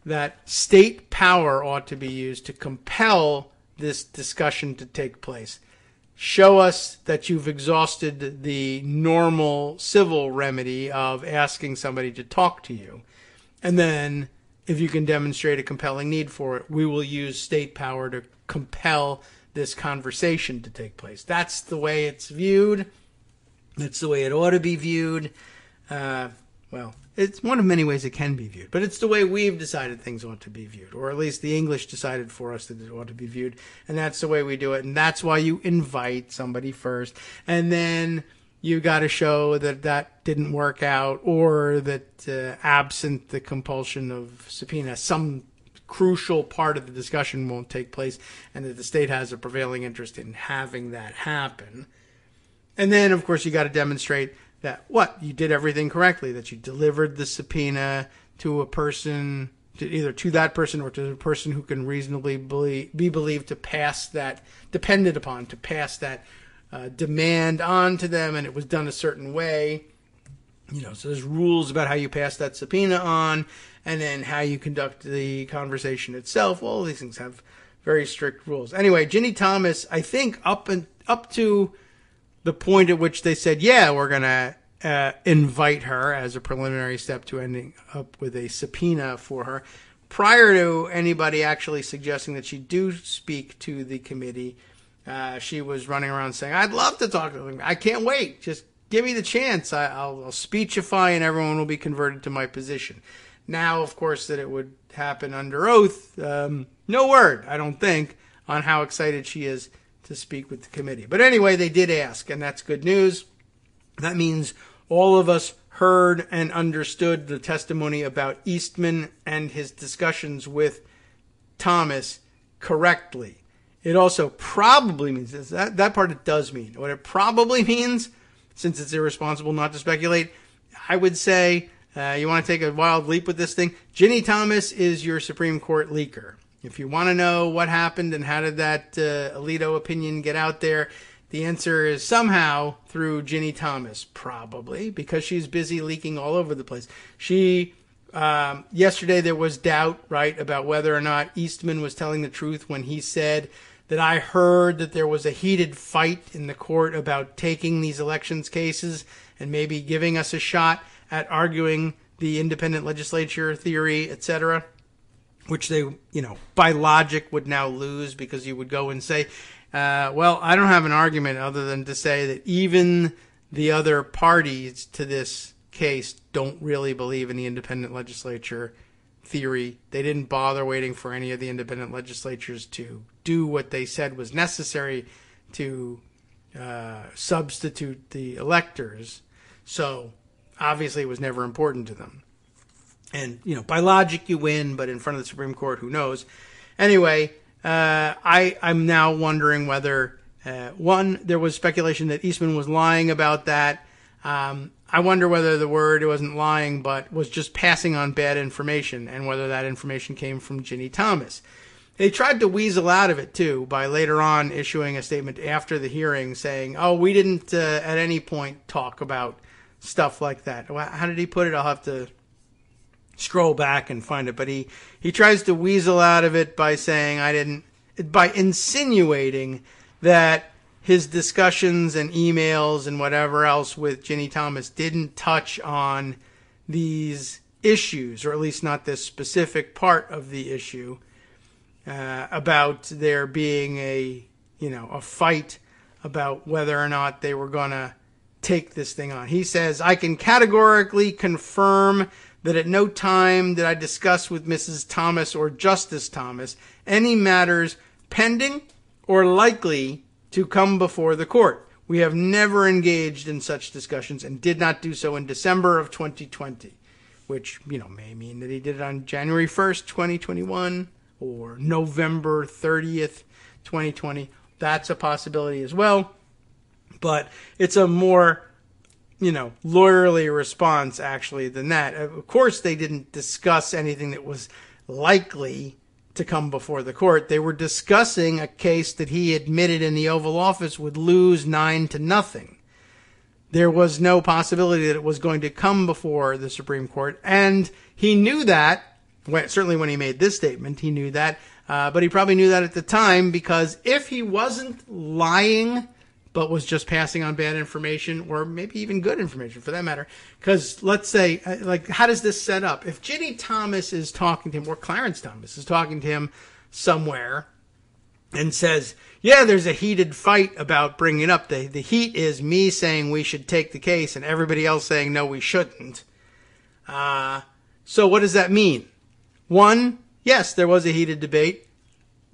that state power ought to be used to compel this discussion to take place, show us that you've exhausted the normal civil remedy of asking somebody to talk to you. And then, if you can demonstrate a compelling need for it, we will use state power to compel this conversation to take place. That's the way it's viewed. That's the way it ought to be viewed. Well, it's one of many ways it can be viewed, but it's the way we've decided things ought to be viewed, or at least the English decided for us that it ought to be viewed, and that's the way we do it, and that's why you invite somebody first, and then you got to show that that didn't work out, or that absent the compulsion of subpoena, some crucial part of the discussion won't take place, and that the state has a prevailing interest in having that happen. And then, of course, you got to demonstrate that you did everything correctly, that you delivered the subpoena to a person, either to that person or to the person who can reasonably be believed to pass that, depended upon, to pass that demand on to them, and it was done a certain way. So there's rules about how you pass that subpoena on, and then how you conduct the conversation itself. All of these things have very strict rules. Anyway, Ginny Thomas, I think up to the point at which they said, yeah, we're going to invite her as a preliminary step to ending up with a subpoena for her. Prior to anybody actually suggesting that she do speak to the committee, she was running around saying, I'd love to talk to them. I can't wait. Just give me the chance. I'll speechify and everyone will be converted to my position. Now, of course, that it would happen under oath, no word, I don't think, on how excited she is to speak with the committee. But anyway, they did ask, and that's good news. That means all of us heard and understood the testimony about Eastman and his discussions with Thomas correctly. It also probably means, that part it does mean. What it probably means, since it's irresponsible not to speculate, I would say, you want to take a wild leap with this thing, Ginny Thomas is your Supreme Court leaker. If you want to know what happened and how did that Alito opinion get out there, the answer is somehow through Ginny Thomas, probably, because she's busy leaking all over the place. Yesterday there was doubt, right, about whether or not Eastman was telling the truth when he said that I heard that there was a heated fight in the court about taking these elections cases and maybe giving us a shot at arguing the independent legislature theory, etc., which they, by logic would now lose, because you would go and say, well, I don't have an argument other than to say that even the other parties to this case don't really believe in the independent legislature theory. They didn't bother waiting for any of the independent legislatures to do what they said was necessary to substitute the electors. So obviously it was never important to them. And, by logic you win, but in front of the Supreme Court, who knows? Anyway, I'm now wondering whether, there was speculation that Eastman was lying about that. I wonder whether the word wasn't lying, but was just passing on bad information, and whether that information came from Ginny Thomas. They tried to weasel out of it, too, by later on issuing a statement after the hearing saying, we didn't at any point talk about stuff like that. How did he put it? I'll have to scroll back and find it. But he tries to weasel out of it by saying, by insinuating that his discussions and emails and whatever else with Ginny Thomas didn't touch on these issues, or at least not this specific part of the issue, about there being a fight about whether or not they were going to take this thing on. He says, I can categorically confirm that at no time did I discuss with Mrs. Thomas or Justice Thomas any matters pending or likely to come before the court. We have never engaged in such discussions and did not do so in December of 2020, which, may mean that he did it on January 1st, 2021 or November 30th, 2020. That's a possibility as well. But it's a more, lawyerly response, actually, than that. Of course, they didn't discuss anything that was likely to come before the court. They were discussing a case that he admitted in the Oval Office would lose 9-0. There was no possibility that it was going to come before the Supreme Court, and he knew that. Certainly when he made this statement, he knew that, but he probably knew that at the time, because if he wasn't lying but was just passing on bad information, or maybe even good information for that matter, because let's say, how does this set up? If Ginny Thomas is talking to him, or Clarence Thomas is talking to him somewhere and says, yeah, there's a heated fight about bringing it up. The heat is me saying we should take the case and everybody else saying no, we shouldn't. So what does that mean? 1, yes, there was a heated debate.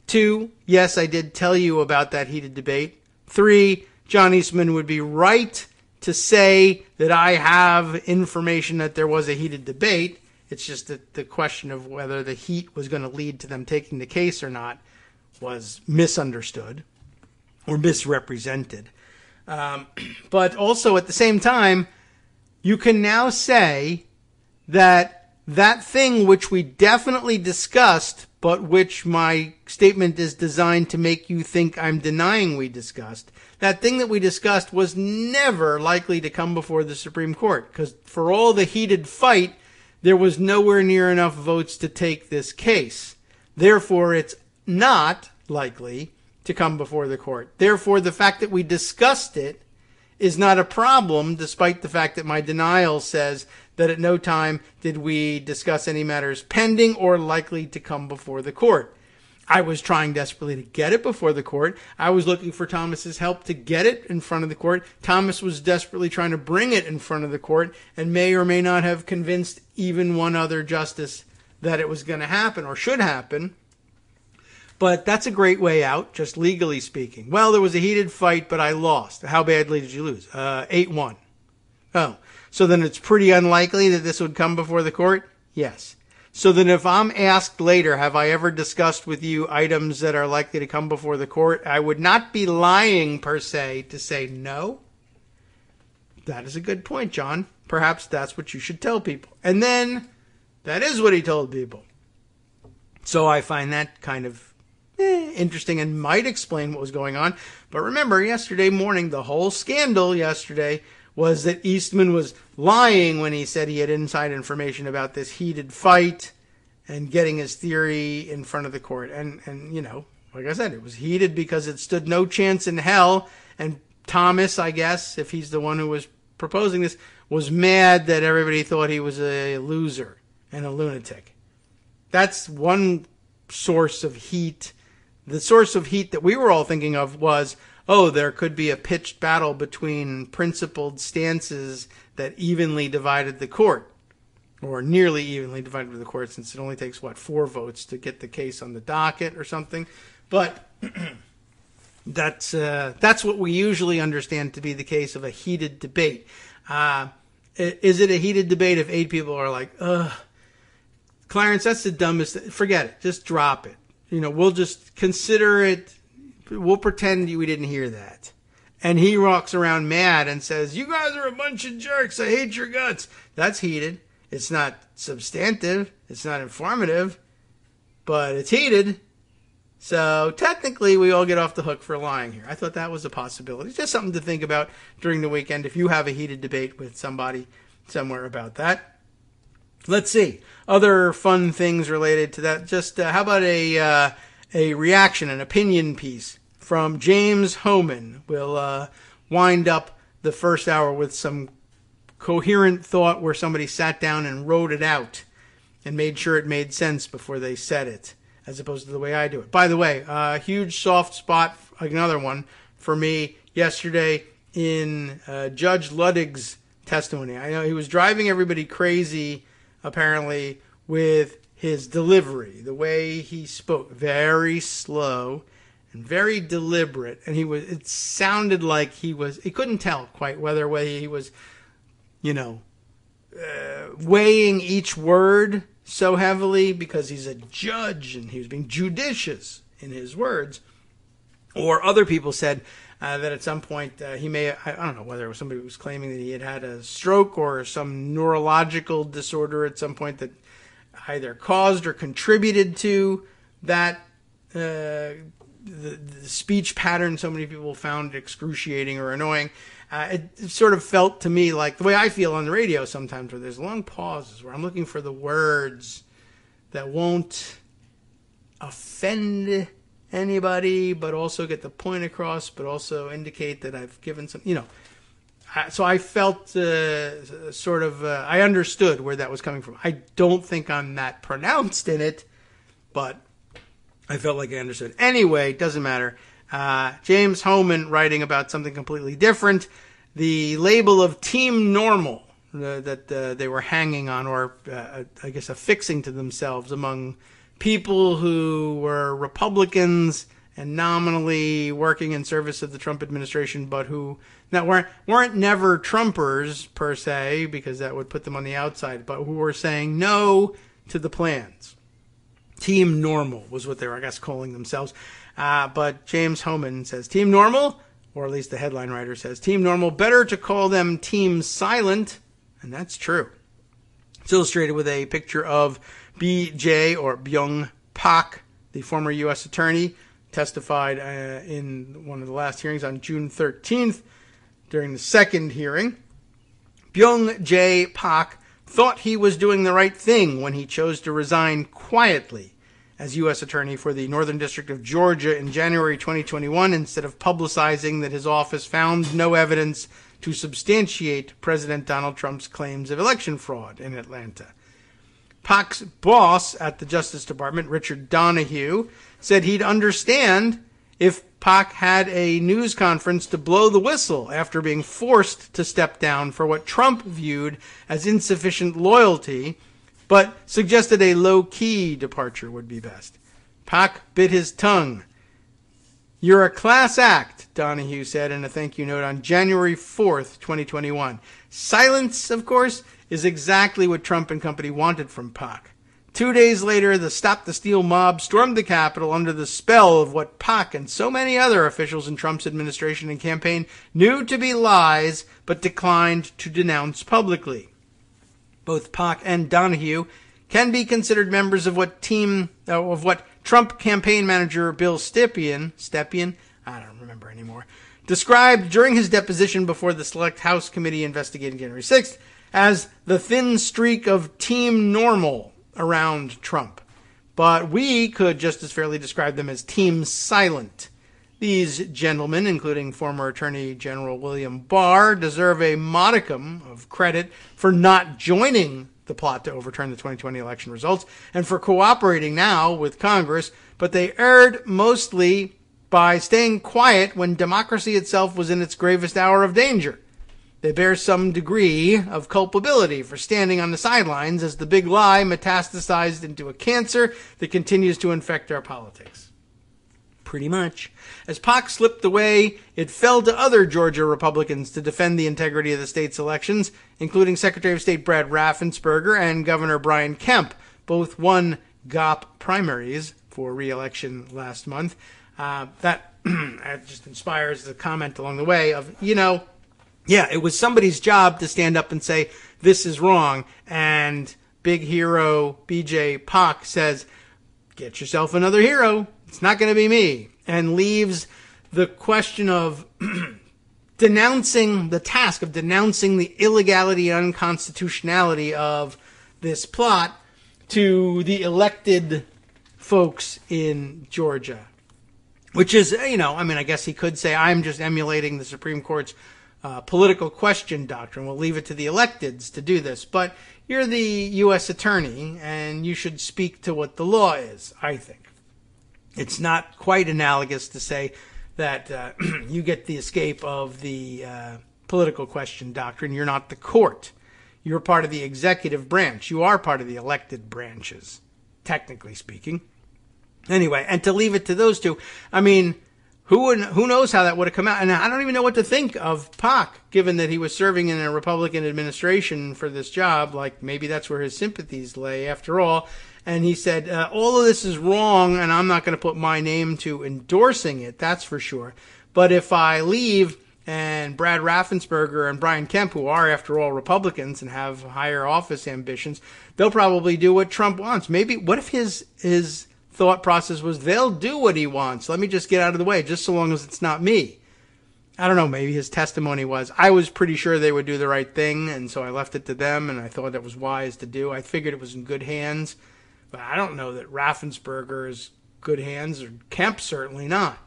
2, yes, I did tell you about that heated debate. 3, John Eastman would be right to say that I have information that there was a heated debate. It's just that the question of whether the heat was going to lead to them taking the case or not was misunderstood or misrepresented. But also at the same time, you can now say that thing which we definitely discussed, but which my statement is designed to make you think I'm denying we discussed, that thing that we discussed was never likely to come before the Supreme Court, because for all the heated fight, there was nowhere near enough votes to take this case. Therefore, it's not likely to come before the court. Therefore, the fact that we discussed it is not a problem, despite the fact that my denial says that at no time did we discuss any matters pending or likely to come before the court. I was trying desperately to get it before the court. I was looking for Thomas's help to get it in front of the court. Thomas was desperately trying to bring it in front of the court and may or may not have convinced even one other justice that it was going to happen or should happen. But that's a great way out, just legally speaking. Well, there was a heated fight, but I lost. How badly did you lose? 8-1. Oh, so then it's pretty unlikely that this would come before the court? Yes. So then if I'm asked later, have I ever discussed with you items that are likely to come before the court, I would not be lying per se to say no. That is a good point, John. Perhaps that's what you should tell people. And then that is what he told people. So I find that kind of interesting and might explain what was going on. But remember, yesterday morning, the whole scandal yesterday was that Eastman was lying when he said he had inside information about this heated fight and getting his theory in front of the court. And you know, like I said, it was heated because it stood no chance in hell. And Thomas, I guess, if he's the one who was proposing this, was mad that everybody thought he was a loser and a lunatic. That's one source of heat. The source of heat that we were all thinking of was, oh, there could be a pitched battle between principled stances that evenly divided the court, or nearly evenly divided the court, since it only takes, 4 votes to get the case on the docket or something. But that's what we usually understand to be the case of a heated debate. Is it a heated debate if 8 people are like, ugh, Clarence, that's the dumbest, forget it, just drop it. You know, we'll just consider it, we'll pretend we didn't hear that. And he walks around mad and says, you guys are a bunch of jerks, I hate your guts. That's heated. It's not substantive, it's not informative, but it's heated. So technically we all get off the hook for lying here. I thought that was a possibility. It's just something to think about during the weekend if you have a heated debate with somebody somewhere about that. Let's see. Other fun things related to that. Just how about a reaction, an opinion piece from James Homan. We'll wind up the first hour with some coherent thought where somebody sat down and wrote it out and made sure it made sense before they said it, as opposed to the way I do it. By the way, a huge soft spot, another one, for me yesterday in Judge Luddig's testimony. I know he was driving everybody crazy, apparently, with his delivery, the way he spoke, very slow and very deliberate. And it sounded like he couldn't tell quite whether he was, weighing each word so heavily because he's a judge and he was being judicious in his words. Or other people said that at some point he may, I don't know whether it was somebody who was claiming that he had a stroke or some neurological disorder at some point that either caused or contributed to that the speech pattern so many people found excruciating or annoying. It sort of felt to me like the way I feel on the radio sometimes, where there's long pauses where I'm looking for the words that won't offend anybody, but also get the point across, but also indicate that I've given some, so I felt I understood where that was coming from. I don't think I'm that pronounced in it, but I felt like I understood. Anyway, doesn't matter. James Hohmann writing about something completely different. The label of Team Normal that they were hanging on, or I guess affixing to themselves among people who were Republicans and nominally working in service of the Trump administration, but who weren't never Trumpers per se, because that would put them on the outside, but who were saying no to the plans. Team Normal was what they were, I guess, calling themselves. But James Hohmann says Team Normal, or at least the headline writer says Team Normal, better to call them Team Silent, and that's true. It's illustrated with a picture of B.J. or Byung Pak, the former U.S. attorney, testified in one of the last hearings on June 13th during the second hearing. Byung J. Pak thought he was doing the right thing when he chose to resign quietly as U.S. Attorney for the Northern District of Georgia in January 2021, instead of publicizing that his office found no evidence to substantiate President Donald Trump's claims of election fraud in Atlanta. Pak's boss at the Justice Department, Richard Donahue, said he'd understand if Pak had a news conference to blow the whistle after being forced to step down for what Trump viewed as insufficient loyalty, but suggested a low-key departure would be best. Pak bit his tongue. "You're a class act," Donahue said in a thank you note on January 4th, 2021. Silence, of course, is exactly what Trump and company wanted from Pak. 2 days later, the Stop the Steal mob stormed the Capitol under the spell of what Pak and so many other officials in Trump's administration and campaign knew to be lies, but declined to denounce publicly. Both Pak and Donahue can be considered members of what Trump campaign manager Bill Stepien, I don't remember anymore, described during his deposition before the Select House Committee investigating January 6th as the thin streak of Team Normal around Trump. But we could just as fairly describe them as Team Silent. These gentlemen, including former Attorney General William Barr, deserve a modicum of credit for not joining the plot to overturn the 2020 election results and for cooperating now with Congress, but they erred mostly by staying quiet when democracy itself was in its gravest hour of danger. They bear some degree of culpability for standing on the sidelines as the big lie metastasized into a cancer that continues to infect our politics. Pretty much. As Pak slipped away, it fell to other Georgia Republicans to defend the integrity of the state's elections, including Secretary of State Brad Raffensperger and Governor Brian Kemp. Both won GOP primaries for re-election last month. That just inspires the comment along the way of, yeah, it was somebody's job to stand up and say, this is wrong. And big hero B.J. Pak says, get yourself another hero. It's not going to be me. And leaves the question of denouncing the task of denouncing the illegality and unconstitutionality of this plot to the elected folks in Georgia. Which is, I guess he could say, I'm just emulating the Supreme Court's political question doctrine. We'll leave it to the electeds to do this. But you're the U.S. attorney, and you should speak to what the law is, I think. It's not quite analogous to say that you get the escape of the political question doctrine. You're not the court. You're part of the executive branch. You are part of the elected branches, technically speaking. Anyway, and to leave it to those two, who knows how that would have come out? And I don't even know what to think of Pak, given that he was serving in a Republican administration for this job. Like, maybe that's where his sympathies lay after all. And he said, all of this is wrong, and I'm not going to put my name to endorsing it, that's for sure. But if I leave, and Brad Raffensperger and Brian Kemp, who are, after all, Republicans and have higher office ambitions, they'll probably do what Trump wants. Maybe, what if his thought process was, they'll do what he wants. Let me just get out of the way, just so long as it's not me. I don't know, maybe his testimony was, I was pretty sure they would do the right thing, and so I left it to them, and I thought it was wise to do. I figured it was in good hands, but I don't know that Raffensperger is good hands, or Kemp certainly not.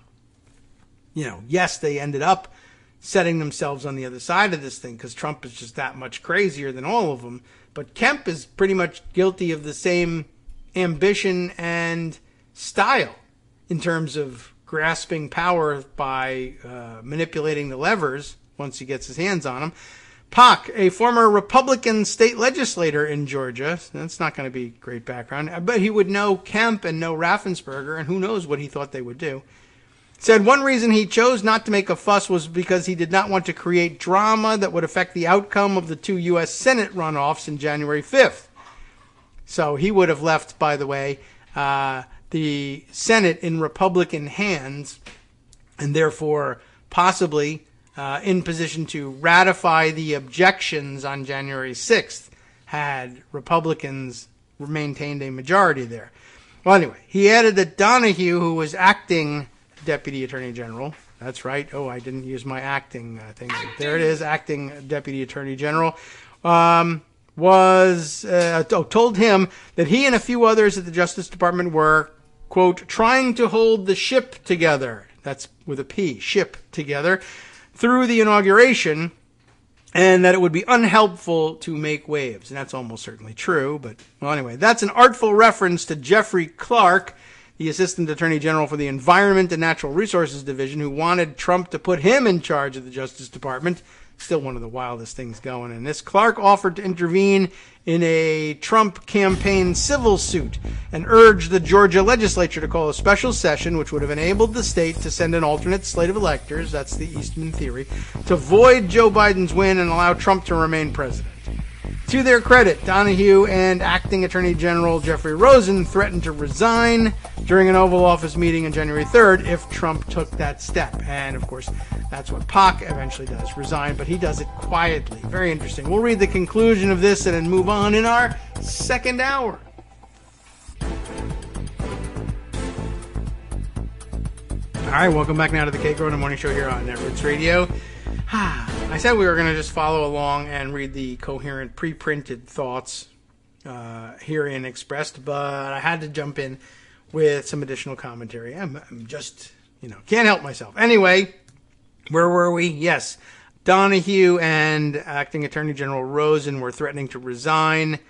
Yes, they ended up setting themselves on the other side of this thing because Trump is just that much crazier than all of them. But Kemp is pretty much guilty of the same ambition and style in terms of grasping power by manipulating the levers once he gets his hands on them. Pak, a former Republican state legislator in Georgia, that's not going to be great background, but he would know Kemp and know Raffensperger, and who knows what he thought they would do, said one reason he chose not to make a fuss was because he did not want to create drama that would affect the outcome of the 2 U.S. Senate runoffs in January 5th. So he would have left, by the way, the Senate in Republican hands, and therefore possibly in position to ratify the objections on January 6th had Republicans maintained a majority there. Well, anyway, he added that Donahue, who was acting Deputy Attorney General, that's right. Oh, I didn't use my acting thing. There it is, acting Deputy Attorney General, told him that he and a few others at the Justice Department were, quote, trying to hold the ship together. That's with a P, ship together, through the inauguration, and that it would be unhelpful to make waves. And that's almost certainly true. But, well, anyway, that's an artful reference to Jeffrey Clark, the Assistant Attorney General for the Environment and Natural Resources Division, who wanted Trump to put him in charge of the Justice Department. Still one of the wildest things going. And this Clark offered to intervene in a Trump campaign civil suit and urged the Georgia legislature to call a special session, which would have enabled the state to send an alternate slate of electors, that's the Eastman theory, to void Joe Biden's win and allow Trump to remain president. To their credit, Donahue and Acting Attorney General Jeffrey Rosen threatened to resign during an Oval Office meeting on January 3rd if Trump took that step. And, of course, that's what Pak eventually does, resign, but he does it quietly. Very interesting. We'll read the conclusion of this and then move on in our second hour. All right, welcome back now to the Kagro in the Morning Show here on Networks Radio. I said we were going to just follow along and read the coherent pre-printed thoughts herein expressed, but I had to jump in with some additional commentary. I'm just, can't help myself. Anyway, where were we? Yes, Donahue and Acting Attorney General Rosen were threatening to resign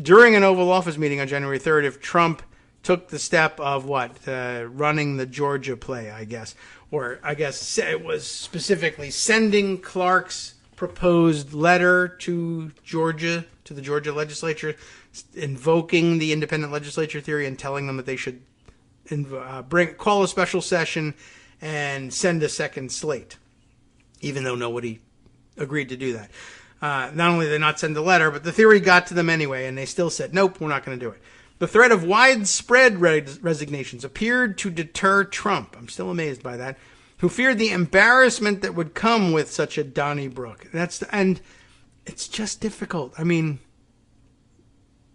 during an Oval Office meeting on January 3rd if Trump took the step of running the Georgia play, I guess. Or I guess it was specifically sending Clark's proposed letter to Georgia, to the Georgia legislature, invoking the independent legislature theory and telling them that they should call a special session and send a second slate, even though nobody agreed to do that. Not only did they not send the letter, but the theory got to them anyway, and they still said, nope, we're not going to do it. The threat of widespread resignations appeared to deter Trump. I'm still amazed by that. Who feared the embarrassment that would come with such a Donnybrook. And it's just difficult. I mean,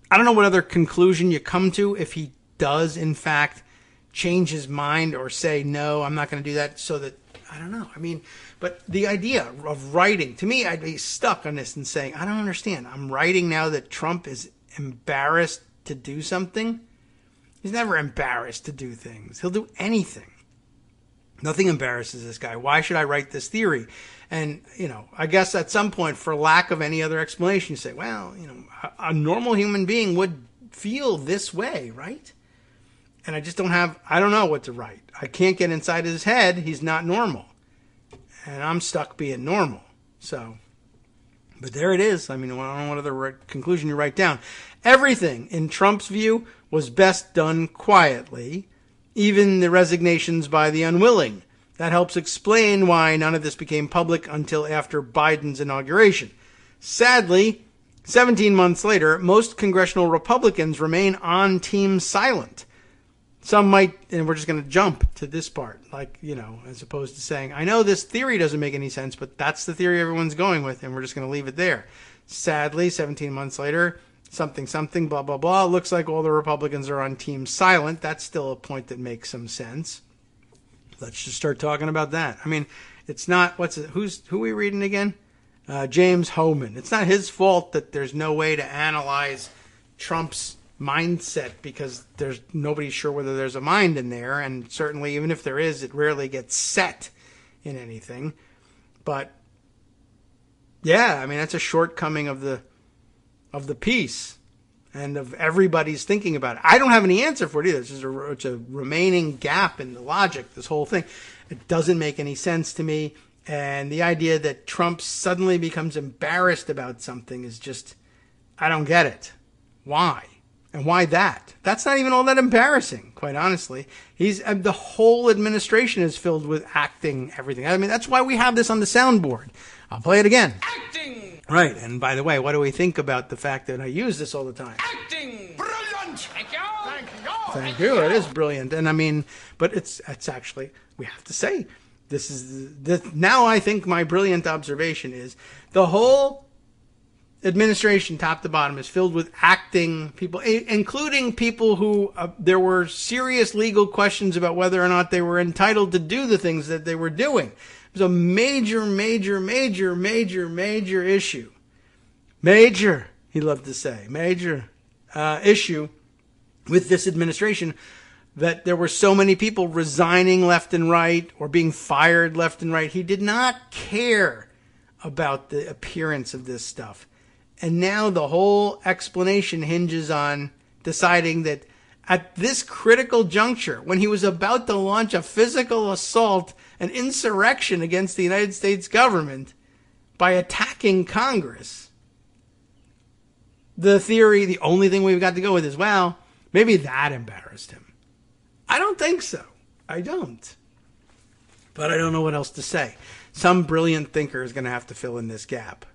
I don't know what other conclusion you come to if he does, in fact, change his mind or say, no, I'm not going to do that, so that, I don't know. I mean, but the idea of writing, to me, I'd be stuck on this and saying, I don't understand. I'm writing now that Trump is embarrassed to do something. He's never embarrassed to do things. He'll do anything. Nothing embarrasses this guy. Why should I write this theory? And, I guess at some point, for lack of any other explanation, you say, well, a normal human being would feel this way, right? And I don't know what to write. I can't get inside his head. He's not normal. And I'm stuck being normal. So, but there it is. I mean, I don't know what other conclusion you write down. Everything, in Trump's view, was best done quietly, even the resignations by the unwilling. That helps explain why none of this became public until after Biden's inauguration. Sadly, 17 months later, most congressional Republicans remain on team silent. Some might, and we're just going to jump to this part, as opposed to saying, I know this theory doesn't make any sense, but that's the theory everyone's going with, and we're just going to leave it there. Sadly, 17 months later, something, something, blah, blah, blah. It looks like all the Republicans are on team silent. That's still a point that makes some sense. Let's just start talking about that. I mean, it's not, who are we reading again? James Hohmann. It's not his fault that there's no way to analyze Trump's mindset because there's nobody's sure whether there's a mind in there, and certainly even if there is, it rarely gets set in anything. But yeah, I mean, that's a shortcoming of the piece and of everybody's thinking about it. I don't have any answer for it either. It's a remaining gap in the logic, this whole thing. It doesn't make any sense to me. And the idea that Trump suddenly becomes embarrassed about something is just, I don't get it. Why? And why that? That's not even all that embarrassing, quite honestly. The whole administration is filled with acting everything. I mean, that's why we have this on the soundboard. I'll play it again.
Acting!
Right. And by the way, what do we think about the fact that I use this all the time?
Acting! Brilliant! Thank you! Thank you!
Thank you. It is brilliant. And I mean, but it's actually, we have to say, now I think my brilliant observation is the whole administration, top to bottom, is filled with acting people, including people who there were serious legal questions about whether or not they were entitled to do the things that they were doing. It was a major issue. Major, he loved to say, major issue with this administration, that there were so many people resigning left and right or being fired left and right. He did not care about the appearance of this stuff. And now the whole explanation hinges on deciding that at this critical juncture, when he was about to launch a physical assault, an insurrection against the United States government by attacking Congress, the only thing we've got to go with is, well, maybe that embarrassed him. I don't think so. I don't. But I don't know what else to say. Some brilliant thinker is going to have to fill in this gap.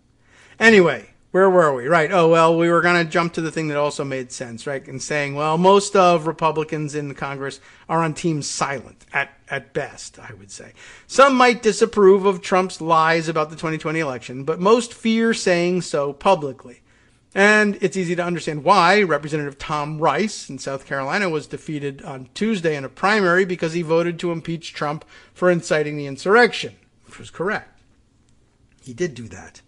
Anyway, where were we? Right. Oh, well, we were going to jump to the thing that also made sense, right? And saying, well, most of Republicans in Congress are on team silent at best, I would say. Some might disapprove of Trump's lies about the 2020 election, but most fear saying so publicly. And it's easy to understand why Representative Tom Rice in South Carolina was defeated on Tuesday in a primary because he voted to impeach Trump for inciting the insurrection, which was correct. He did do that.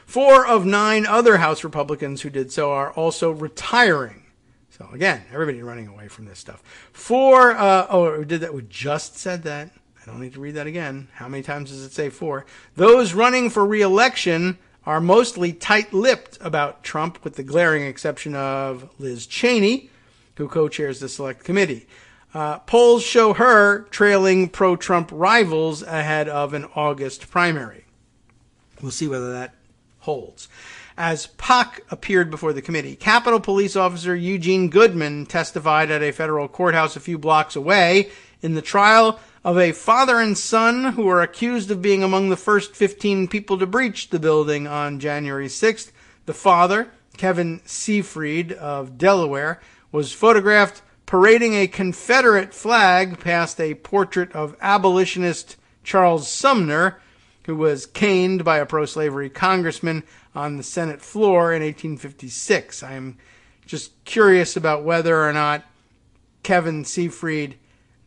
4 of 9 other House Republicans who did so are also retiring. So again, everybody running away from this stuff. We did that. We just said that. I don't need to read that again. How many times does it say 4? Those running for re-election are mostly tight-lipped about Trump, with the glaring exception of Liz Cheney, who co-chairs the Select Committee. Polls show her trailing pro-Trump rivals ahead of an August primary. We'll see whether that holds. As Pac appeared before the committee, Capitol Police Officer Eugene Goodman testified at a federal courthouse a few blocks away in the trial of a father and son who are accused of being among the first 15 people to breach the building on January 6th. The father, Kevin Seafried of Delaware, was photographed parading a Confederate flag past a portrait of abolitionist Charles Sumner, who was caned by a pro-slavery congressman on the Senate floor in 1856. I am just curious about whether or not Kevin Seafried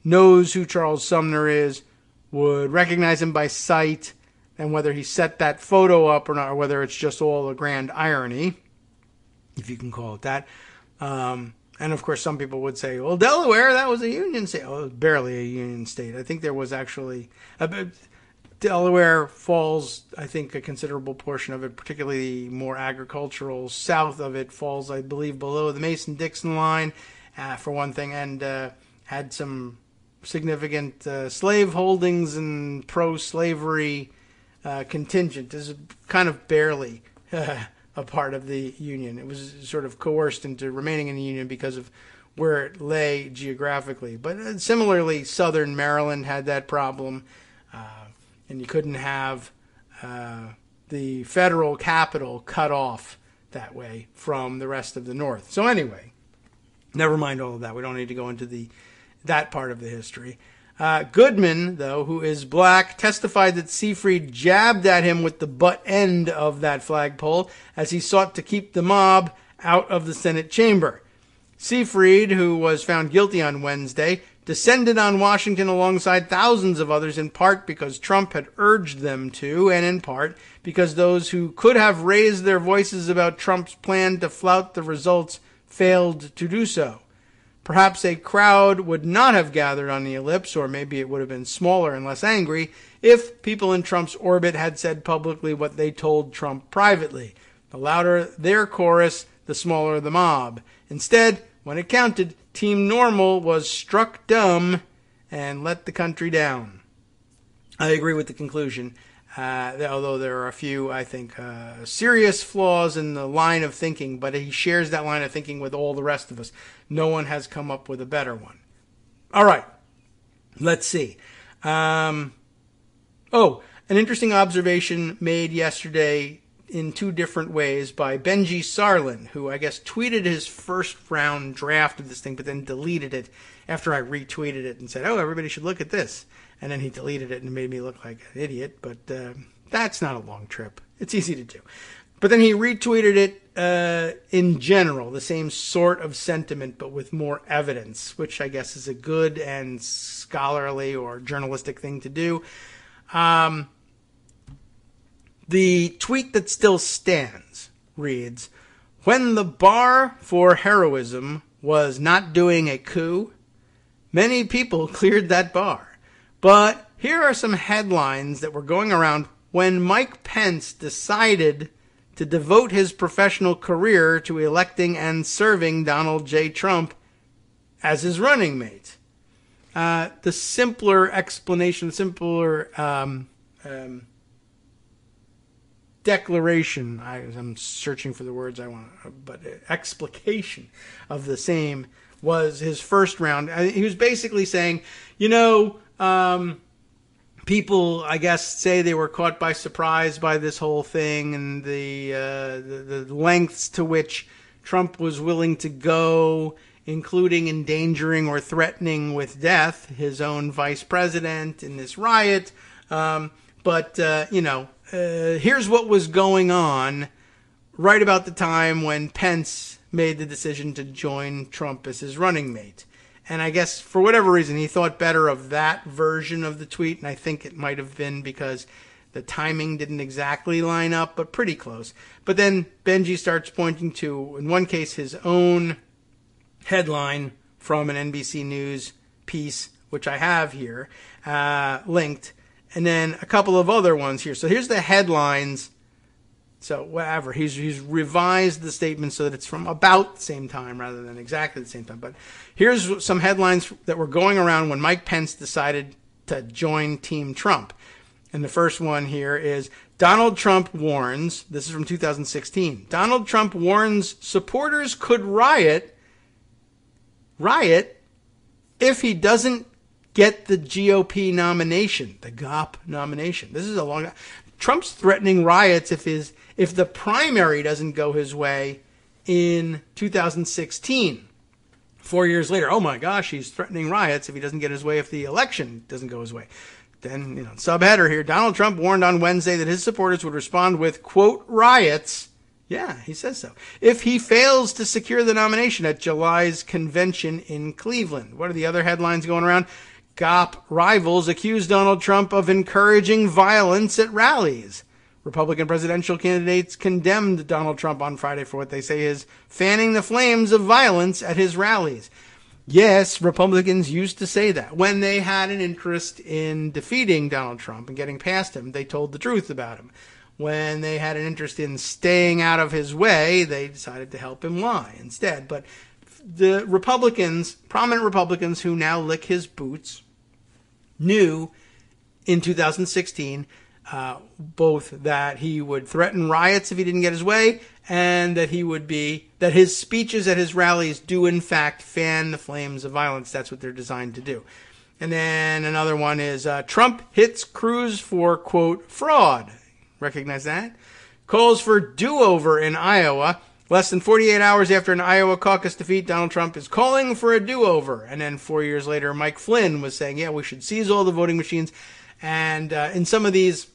knows who Charles Sumner is, would recognize him by sight, and whether he set that photo up or not, or whether it's just all a grand irony, if you can call it that. And of course, some people would say, well, Delaware, that was a Union state. Oh, it was barely a Union state. I think there was actually... Delaware falls, I think, a considerable portion of it, particularly more agricultural. South of it falls, I believe, below the Mason-Dixon line, for one thing, and had some significant slave holdings and pro-slavery contingent. This is kind of barely a part of the Union. It was sort of coerced into remaining in the Union because of where it lay geographically. But similarly, southern Maryland had that problem. And you couldn't have the federal capital cut off that way from the rest of the North. So anyway, never mind all of that. We don't need to go into that part of the history. Goodman, though, who is black, testified that Seafried jabbed at him with the butt end of that flagpole as he sought to keep the mob out of the Senate chamber. Seyfried, who was found guilty on Wednesday, descended on Washington alongside thousands of others, in part because Trump had urged them to, and in part because those who could have raised their voices about Trump's plan to flout the results failed to do so. Perhaps a crowd would not have gathered on the ellipse, or maybe it would have been smaller and less angry, if people in Trump's orbit had said publicly what they told Trump privately. The louder their chorus, the smaller the mob. Instead, when it counted, Team Normal was struck dumb and let the country down. I agree with the conclusion, although there are a few, I think, serious flaws in the line of thinking, but he shares that line of thinking with all the rest of us. No one has come up with a better one. All right, let's see. An interesting observation made yesterday in two different ways by Benji Sarlin, who I guess tweeted his first round draft of this thing, but then deleted it after I retweeted it and said, oh, everybody should look at this. And then he deleted it and made me look like an idiot, but that's not a long trip. It's easy to do. But then he retweeted it in general, the same sort of sentiment, but with more evidence, which I guess is a good and scholarly or journalistic thing to do. The tweet that still stands reads, when the bar for heroism was not doing a coup, many people cleared that bar. But here are some headlines that were going around when Mike Pence decided to devote his professional career to electing and serving Donald J. Trump as his running mate. The simpler explanation, declaration, I'm searching for the words I want, but explication of the same was his first round. He was basically saying, people, I guess, say they were caught by surprise by this whole thing and the lengths to which Trump was willing to go, including endangering or threatening with death his own vice president in this riot. Here's what was going on right about the time when Pence made the decision to join Trump as his running mate. And I guess for whatever reason, he thought better of that version of the tweet. And I think it might have been because the timing didn't exactly line up, but pretty close. But then Benji starts pointing to, in one case, his own headline from an NBC News piece, which I have here, linked. And then a couple of other ones here. So here's the headlines. So whatever. He's revised the statement so that it's from about the same time rather than exactly the same time. But here's some headlines that were going around when Mike Pence decided to join Team Trump. And the first one here is Donald Trump warns, this is from 2016, Donald Trump warns supporters could riot if he doesn't get the GOP nomination, the GOP nomination. This is a long... Trump's threatening riots if the primary doesn't go his way in 2016. 4 years later, oh my gosh, he's threatening riots if he doesn't get his way, if the election doesn't go his way. Then, subheader here, Donald Trump warned on Wednesday that his supporters would respond with, quote, riots. Yeah, he says so. If he fails to secure the nomination at July's convention in Cleveland. What are the other headlines going around? GOP rivals accuse Donald Trump of encouraging violence at rallies. Republican presidential candidates condemned Donald Trump on Friday for what they say is fanning the flames of violence at his rallies. Yes, Republicans used to say that. When they had an interest in defeating Donald Trump and getting past him, they told the truth about him. When they had an interest in staying out of his way, they decided to help him lie instead. But the Republicans, prominent Republicans who now lick his boots, knew in 2016 both that he would threaten riots if he didn't get his way, and that that his speeches at his rallies do in fact fan the flames of violence. That's what they're designed to do. And then another one is Trump hits Cruz for, quote, fraud. Recognize that? Calls for do-over in Iowa. Less than 48 hours after an Iowa caucus defeat, Donald Trump is calling for a do-over. And then 4 years later, Mike Flynn was saying, yeah, we should seize all the voting machines. And in some of these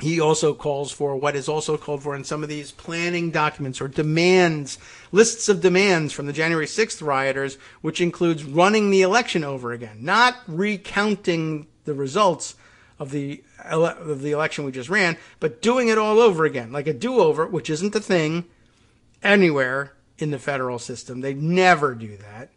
He also calls for what is also called for in some of these planning documents or demands, lists of demands from the January 6th rioters, which includes running the election over again, not recounting the results of the election we just ran, but doing it all over again, like a do-over, which isn't a thing anywhere in the federal system. They never do that.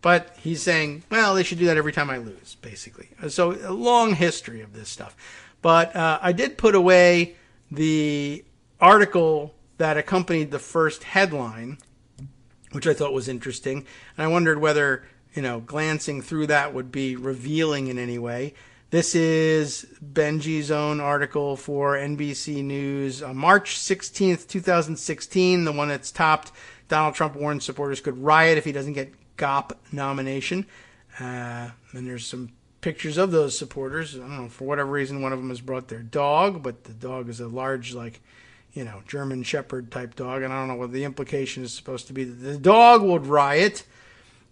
But he's saying, well, they should do that every time I lose, basically. So a long history of this stuff. But I did put away the article that accompanied the first headline, which I thought was interesting. And I wondered whether, glancing through that would be revealing in any way. This is Benji's own article for NBC News on March 16th, 2016, the one that's topped. Donald Trump warns supporters could riot if he doesn't get GOP nomination. And there's some pictures of those supporters. I don't know, for whatever reason, one of them has brought their dog, but the dog is a large, German Shepherd type dog. And I don't know what the implication is supposed to be that the dog would riot,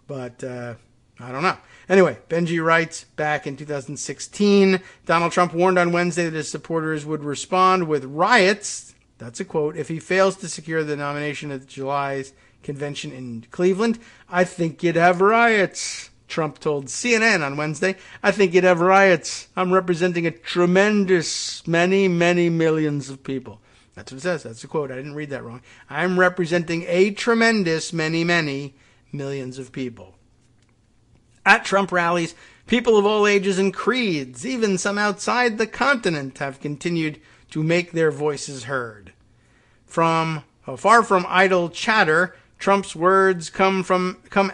but I don't know. Anyway, Benji writes, back in 2016, Donald Trump warned on Wednesday that his supporters would respond with riots, that's a quote, if he fails to secure the nomination at July's convention in Cleveland. I think you'd have riots, Trump told CNN on Wednesday. I think you'd have riots. I'm representing a tremendous many, many millions of people. That's what it says. That's a quote. I didn't read that wrong. I'm representing a tremendous many, many millions of people. At Trump rallies, people of all ages and creeds, even some outside the continent, have continued to make their voices heard. Far from idle chatter, Trump's words come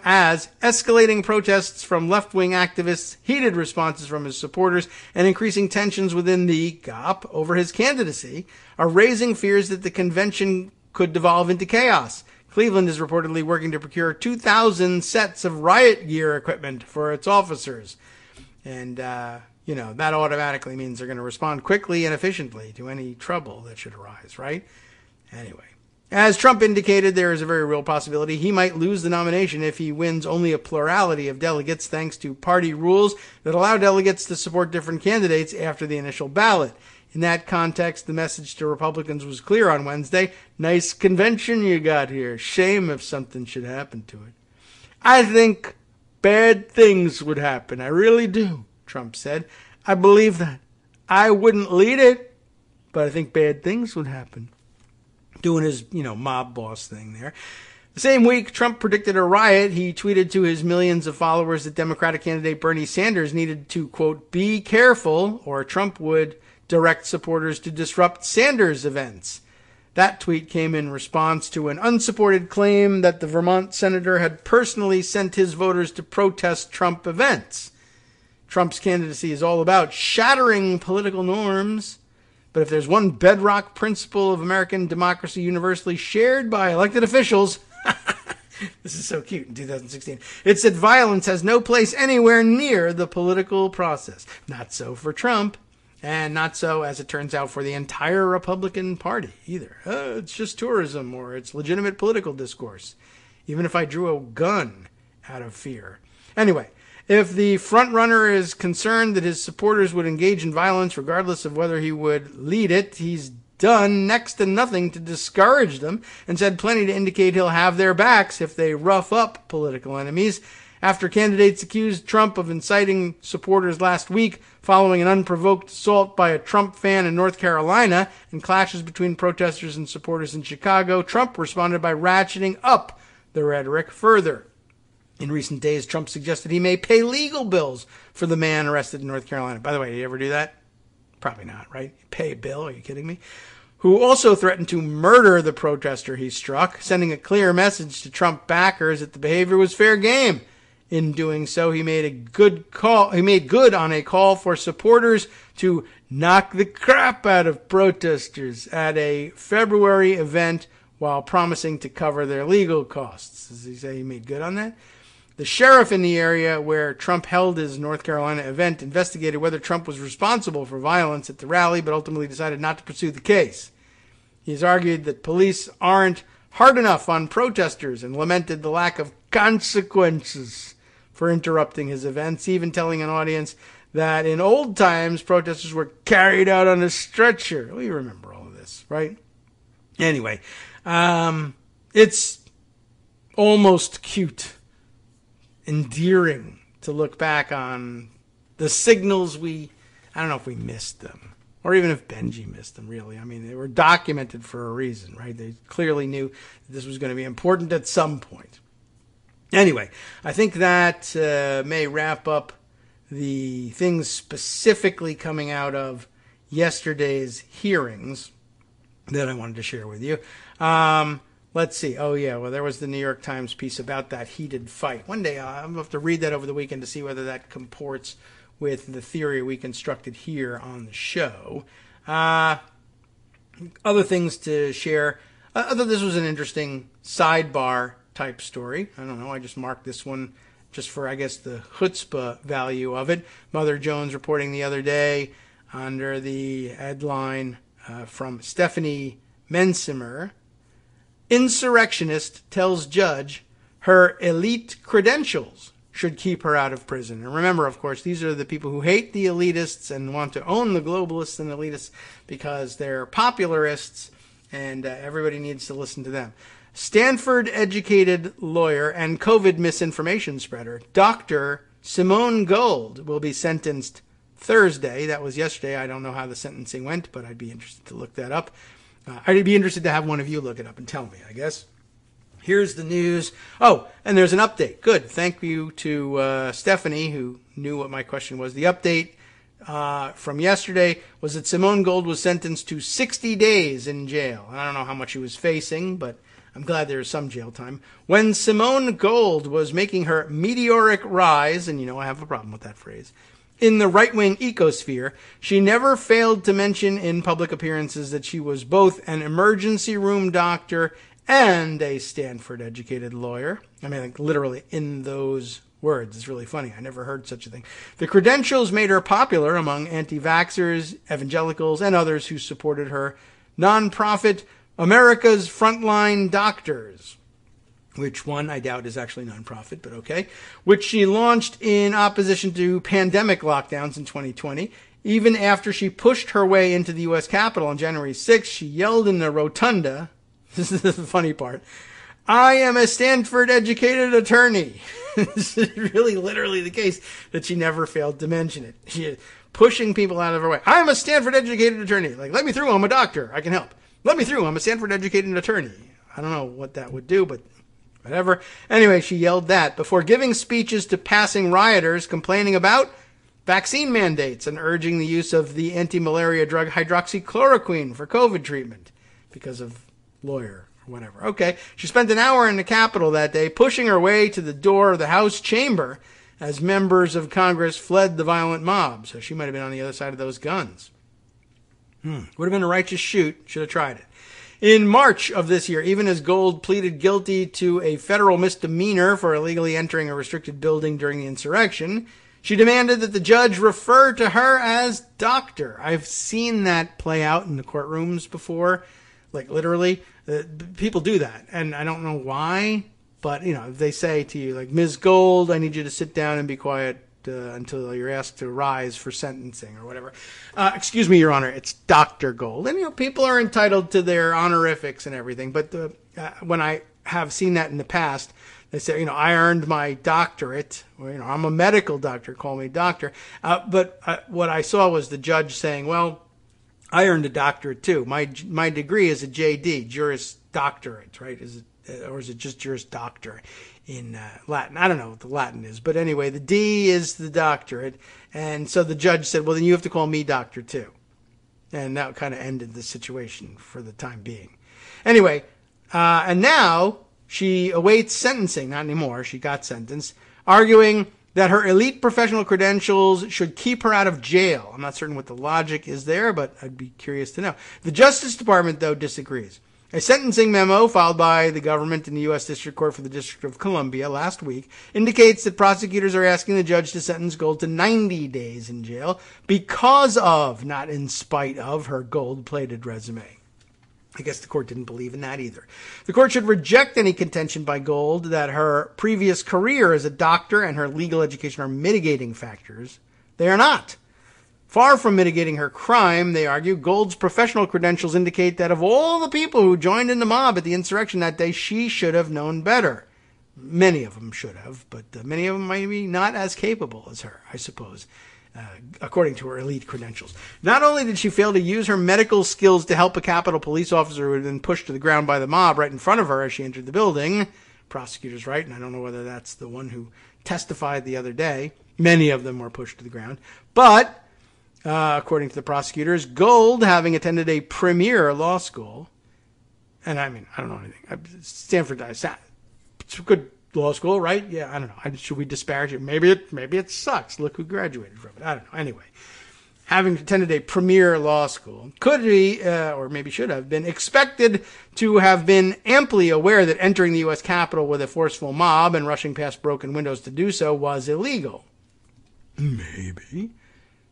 as escalating protests from left-wing activists, heated responses from his supporters, and increasing tensions within the GOP over his candidacy are raising fears that the convention could devolve into chaos. Cleveland is reportedly working to procure 2,000 sets of riot gear equipment for its officers. And, that automatically means they're going to respond quickly and efficiently to any trouble that should arise, right? Anyway. As Trump indicated, there is a very real possibility he might lose the nomination if he wins only a plurality of delegates thanks to party rules that allow delegates to support different candidates after the initial ballot. In that context, the message to Republicans was clear on Wednesday. Nice convention you got here. Shame if something should happen to it. I think bad things would happen. I really do, Trump said. I believe that. I wouldn't lead it, but I think bad things would happen. Doing his, mob boss thing there. The same week, Trump predicted a riot. He tweeted to his millions of followers that Democratic candidate Bernie Sanders needed to, quote, be careful, or Trump would direct supporters to disrupt Sanders events. That tweet came in response to an unsupported claim that the Vermont senator had personally sent his voters to protest Trump events. Trump's candidacy is all about shattering political norms. But if there's one bedrock principle of American democracy universally shared by elected officials, this is so cute in 2016, it's that violence has no place anywhere near the political process. Not so for Trump, and not so, as it turns out, for the entire Republican Party either. It's just tourism, or it's legitimate political discourse, even if I drew a gun out of fear. Anyway, if the frontrunner is concerned that his supporters would engage in violence regardless of whether he would lead it, he's done next to nothing to discourage them and said plenty to indicate he'll have their backs if they rough up political enemies. After candidates accused Trump of inciting supporters last week following an unprovoked assault by a Trump fan in North Carolina and clashes between protesters and supporters in Chicago, Trump responded by ratcheting up the rhetoric further. In recent days, Trump suggested he may pay legal bills for the man arrested in North Carolina. By the way, did you ever do that? Probably not, right? Pay a bill? Are you kidding me? Who also threatened to murder the protester he struck, sending a clear message to Trump backers that the behavior was fair game. In doing so, he made good on a call for supporters to knock the crap out of protesters at a February event while promising to cover their legal costs. Does he say he made good on that? The sheriff in the area where Trump held his North Carolina event investigated whether Trump was responsible for violence at the rally, but ultimately decided not to pursue the case. He has argued that police aren't hard enough on protesters and lamented the lack of consequences for interrupting his events, even telling an audience that in old times protesters were carried out on a stretcher. We remember all of this, right? Anyway, it's almost cute, endearing to look back on the signals I don't know if we missed them, or even if Benji missed them, really. I mean, they were documented for a reason, right? They clearly knew that this was going to be important at some point. Anyway, I think that may wrap up the things specifically coming out of yesterday's hearings that I wanted to share with you. Let's see. Oh, yeah. Well, there was the New York Times piece about that heated fight. One day I'll have to read that over the weekend to see whether that comports with the theory we constructed here on the show. Other things to share. I thought this was an interesting sidebar type story. I don't know. I just marked this one just for, I guess, the chutzpah value of it. Mother Jones reporting the other day under the headline from Stephanie Mensimer, insurrectionist tells judge her elite credentials should keep her out of prison. And remember, of course, these are the people who hate the elitists and want to own the globalists and elitists because they're popularists and everybody needs to listen to them. Stanford-educated lawyer and COVID misinformation spreader, Dr. Simone Gold, will be sentenced Thursday. That was yesterday. I don't know how the sentencing went, but I'd be interested to look that up. I'd be interested to have one of you look it up and tell me, I guess. Here's the news. Oh, and there's an update. Good. Thank you to Stephanie, who knew what my question was. The update from yesterday was that Simone Gold was sentenced to 60 days in jail. I don't know how much he was facing, but I'm glad there was some jail time. When Simone Gold was making her meteoric rise, and you know I have a problem with that phrase, in the right-wing ecosphere, she never failed to mention in public appearances that she was both an emergency room doctor and a Stanford-educated lawyer. I mean, like, literally in those words. It's really funny. I never heard such a thing. The credentials made her popular among anti-vaxxers, evangelicals, and others who supported her nonprofit America's Frontline Doctors, which one I doubt is actually nonprofit, but okay, which she launched in opposition to pandemic lockdowns in 2020. Even after she pushed her way into the U.S. Capitol on January 6th, she yelled in the rotunda, this is the funny part, "I am a Stanford-educated attorney." This is really literally the case that she never failed to mention it. She is pushing people out of her way. "I'm a Stanford-educated attorney." Like, let me through, I'm a doctor, I can help. Let me through, I'm a Stanford-educated attorney. I don't know what that would do, but whatever. Anyway, she yelled that before giving speeches to passing rioters complaining about vaccine mandates and urging the use of the anti-malaria drug hydroxychloroquine for COVID treatment because of lawyer or whatever. Okay, she spent an hour in the Capitol that day pushing her way to the door of the House chamber as members of Congress fled the violent mob. So she might have been on the other side of those guns. Would have been a righteous shoot. Should have tried it. In March of this year, even as Gold pleaded guilty to a federal misdemeanor for illegally entering a restricted building during the insurrection, she demanded that the judge refer to her as doctor. I've seen that play out in the courtrooms before, like literally. People do that, and I don't know why, but, you know, they say to you, like, "Ms. Gold, I need you to sit down and be quiet until you're asked to rise for sentencing," or whatever. "Excuse me, Your Honor, it's Dr. Gold." And, you know, people are entitled to their honorifics and everything. But when I have seen that in the past, they say, you know, "I earned my doctorate," or, you know, "I'm a medical doctor, call me doctor." But what I saw was the judge saying, "Well, I earned a doctorate too. My degree is a JD, Juris Doctorate, right? Or is it just Juris Doctor in Latin? I don't know what the Latin is. But anyway, the D is the doctorate. And so the judge said, "Well, then you have to call me doctor too." And that kind of ended the situation for the time being. Anyway, and now she awaits sentencing. Not anymore. She got sentenced, arguing that her elite professional credentials should keep her out of jail. I'm not certain what the logic is there, but I'd be curious to know. The Justice Department, though, disagrees. A sentencing memo filed by the government in the U.S. District Court for the District of Columbia last week indicates that prosecutors are asking the judge to sentence Gold to 90 days in jail because of, not in spite of, her gold-plated resume. I guess the court didn't believe in that either. The court should reject any contention by Gold that her previous career as a doctor and her legal education are mitigating factors They are not. Far from mitigating her crime, they argue, Gold's professional credentials indicate that of all the people who joined in the mob at the insurrection that day, she should have known better. Many of them should have, but many of them might be not as capable as her, I suppose, according to her elite credentials. Not only did she fail to use her medical skills to help a Capitol police officer who had been pushed to the ground by the mob right in front of her as she entered the building, prosecutors write, and I don't know whether that's the one who testified the other day. Many of them were pushed to the ground. But, according to the prosecutors, Gold, having attended a premier law school, and I mean, I don't know anything. Stanford, it's a good law school, right? Yeah, I don't know. Should we disparage it? Maybe it sucks. Look who graduated from it. I don't know. Anyway, having attended a premier law school, could be, or maybe should have been, expected to have been amply aware that entering the U.S. Capitol with a forceful mob and rushing past broken windows to do so was illegal.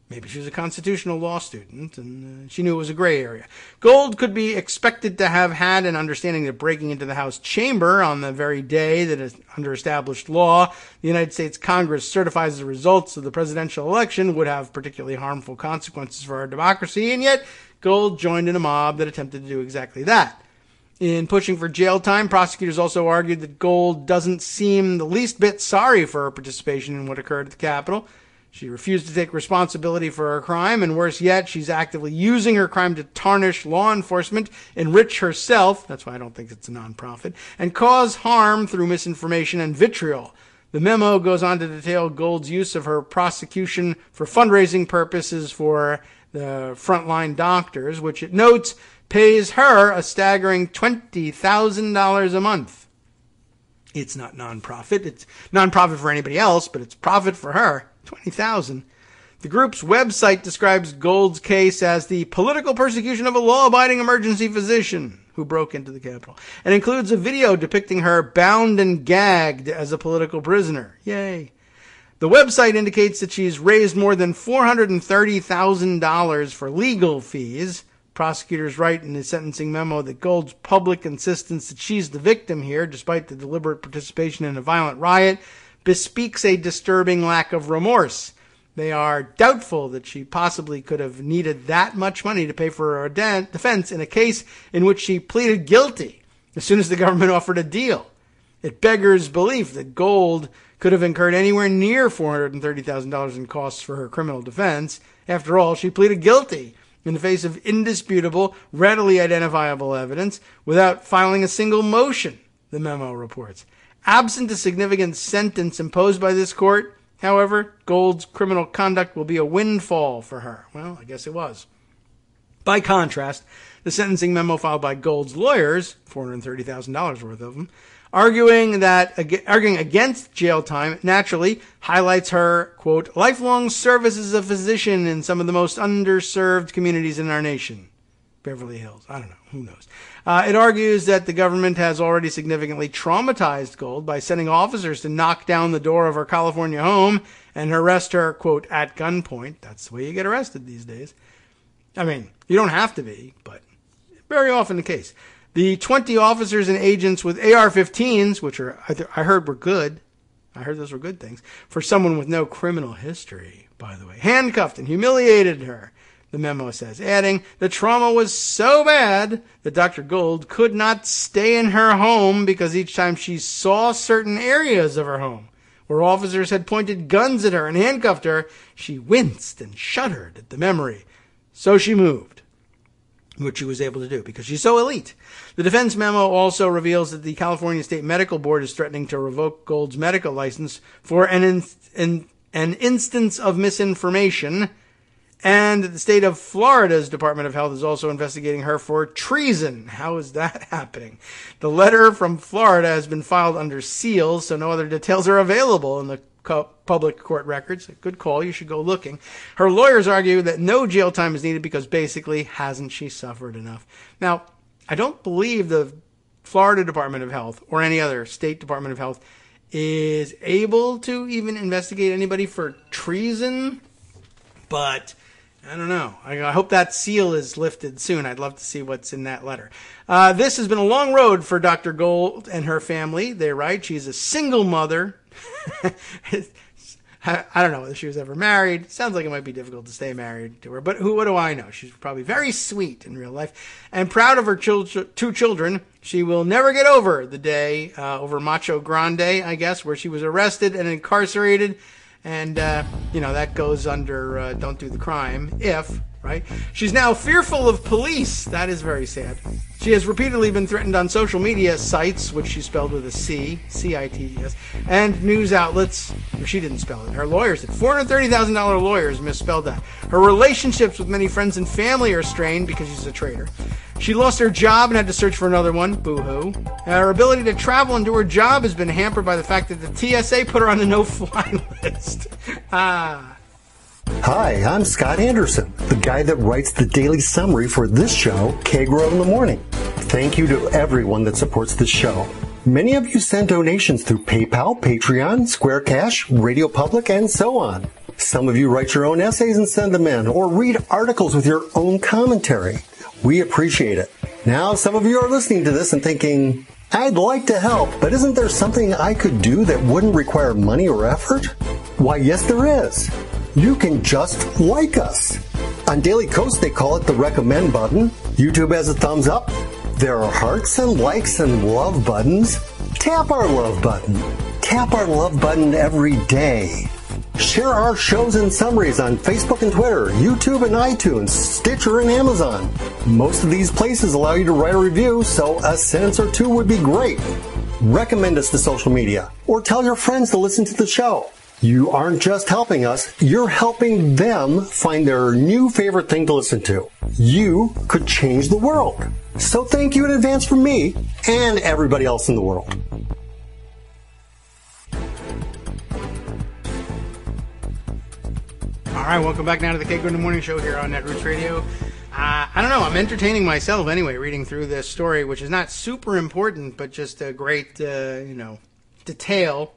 Maybe she was a constitutional law student, and she knew it was a gray area. Gold could be expected to have had an understanding that breaking into the House chamber on the very day that, under established law, the United States Congress certifies the results of the presidential election would have particularly harmful consequences for our democracy, and yet Gold joined in a mob that attempted to do exactly that. In pushing for jail time, prosecutors also argued that Gold doesn't seem the least bit sorry for her participation in what occurred at the Capitol. She refused to take responsibility for her crime, and worse yet, she's actively using her crime to tarnish law enforcement, enrich herself, that's why I don't think it's a nonprofit, and cause harm through misinformation and vitriol. The memo goes on to detail Gold's use of her prosecution for fundraising purposes for the frontline doctors, which it notes pays her a staggering $20,000 a month. It's not nonprofit. It's nonprofit for anybody else, but it's profit for her. $20,000. The group's website describes Gold's case as the political persecution of a law-abiding emergency physician who broke into the Capitol, and includes a video depicting her bound and gagged as a political prisoner. Yay. The website indicates that she's raised more than $430,000 for legal fees. Prosecutors write in his sentencing memo that Gold's public insistence that she's the victim here, despite the deliberate participation in a violent riot, bespeaks a disturbing lack of remorse. They are doubtful that she possibly could have needed that much money to pay for her defense in a case in which she pleaded guilty as soon as the government offered a deal. It beggars belief that Gold could have incurred anywhere near $430,000 in costs for her criminal defense. After all, she pleaded guilty in the face of indisputable, readily identifiable evidence without filing a single motion, the memo reports. Absent a significant sentence imposed by this court, however, Gold's criminal conduct will be a windfall for her. Well, I guess it was. By contrast, the sentencing memo filed by Gold's lawyers, $430,000 worth of them, arguing against jail time, naturally highlights her, quote, lifelong service as a physician in some of the most underserved communities in our nation. Beverly Hills. I don't know. Who knows? It argues that the government has already significantly traumatized Gold by sending officers to knock down the door of her California home and arrest her, quote, at gunpoint. That's the way you get arrested these days. I mean, you don't have to be, but very often the case. The 20 officers and agents with AR-15s, which I heard were good. I heard those were good things. For someone with no criminal history, by the way. Handcuffed and humiliated her, the memo says, adding, the trauma was so bad that Dr. Gold could not stay in her home because each time she saw certain areas of her home where officers had pointed guns at her and handcuffed her, she winced and shuddered at the memory. So she moved, which she was able to do because she's so elite. The defense memo also reveals that the California State Medical Board is threatening to revoke Gold's medical license for an instance of misinformation, and the state of Florida's Department of Health is also investigating her for treason. How is that happening? The letter from Florida has been filed under seal, so no other details are available in the public court records. Good call. You should go looking. Her lawyers argue that no jail time is needed because basically, hasn't she suffered enough? Now, I don't believe the Florida Department of Health or any other state Department of Health is able to even investigate anybody for treason, but I don't know. I hope that seal is lifted soon. I'd love to see what's in that letter. This has been a long road for Dr. Gold and her family. They write she's a single mother. I don't know whether she was ever married. Sounds like it might be difficult to stay married to her, but what do I know? She's probably very sweet in real life and proud of her two children. She will never get over the day over Macho Grande, I guess, where she was arrested and incarcerated. And, that goes under don't do the crime if, right? She's now fearful of police. That is very sad. She has repeatedly been threatened on social media sites, which she spelled with a C, C-I-T-S, and news outlets. She didn't spell it. Her lawyers did. $430,000 lawyers misspelled that. Her relationships with many friends and family are strained because she's a traitor. She lost her job and had to search for another one. Boo-hoo. Her ability to travel and do her job has been hampered by the fact that the TSA put her on the no-fly list.
Hi, I'm Scott Anderson, the guy that writes the daily summary for this show, Kagro in the Morning. Thank you to everyone that supports this show. Many of you send donations through PayPal, Patreon, Square Cash, Radio Public, and so on. Some of you write your own essays and send them in, or read articles with your own commentary. We appreciate it. Now, some of you are listening to this and thinking, I'd like to help, but isn't there something I could do that wouldn't require money or effort? Why, yes, there is. You can just like us. On Daily Kos, they call it the recommend button. YouTube has a thumbs up. There are hearts and likes and love buttons. Tap our love button. Tap our love button every day. Share our shows and summaries on Facebook and Twitter, YouTube and iTunes, Stitcher and Amazon. Most of these places allow you to write a review, so a sentence or two would be great. Recommend us to social media, or tell your friends to listen to the show. You aren't just helping us, you're helping them find their new favorite thing to listen to. You could change the world. So thank you in advance from me and everybody else in the world.
All right, welcome back now to the Kagro in the Morning Show here on Netroots Radio. I don't know, I'm entertaining myself anyway, reading through this story, which is not super important, but just a great, detail,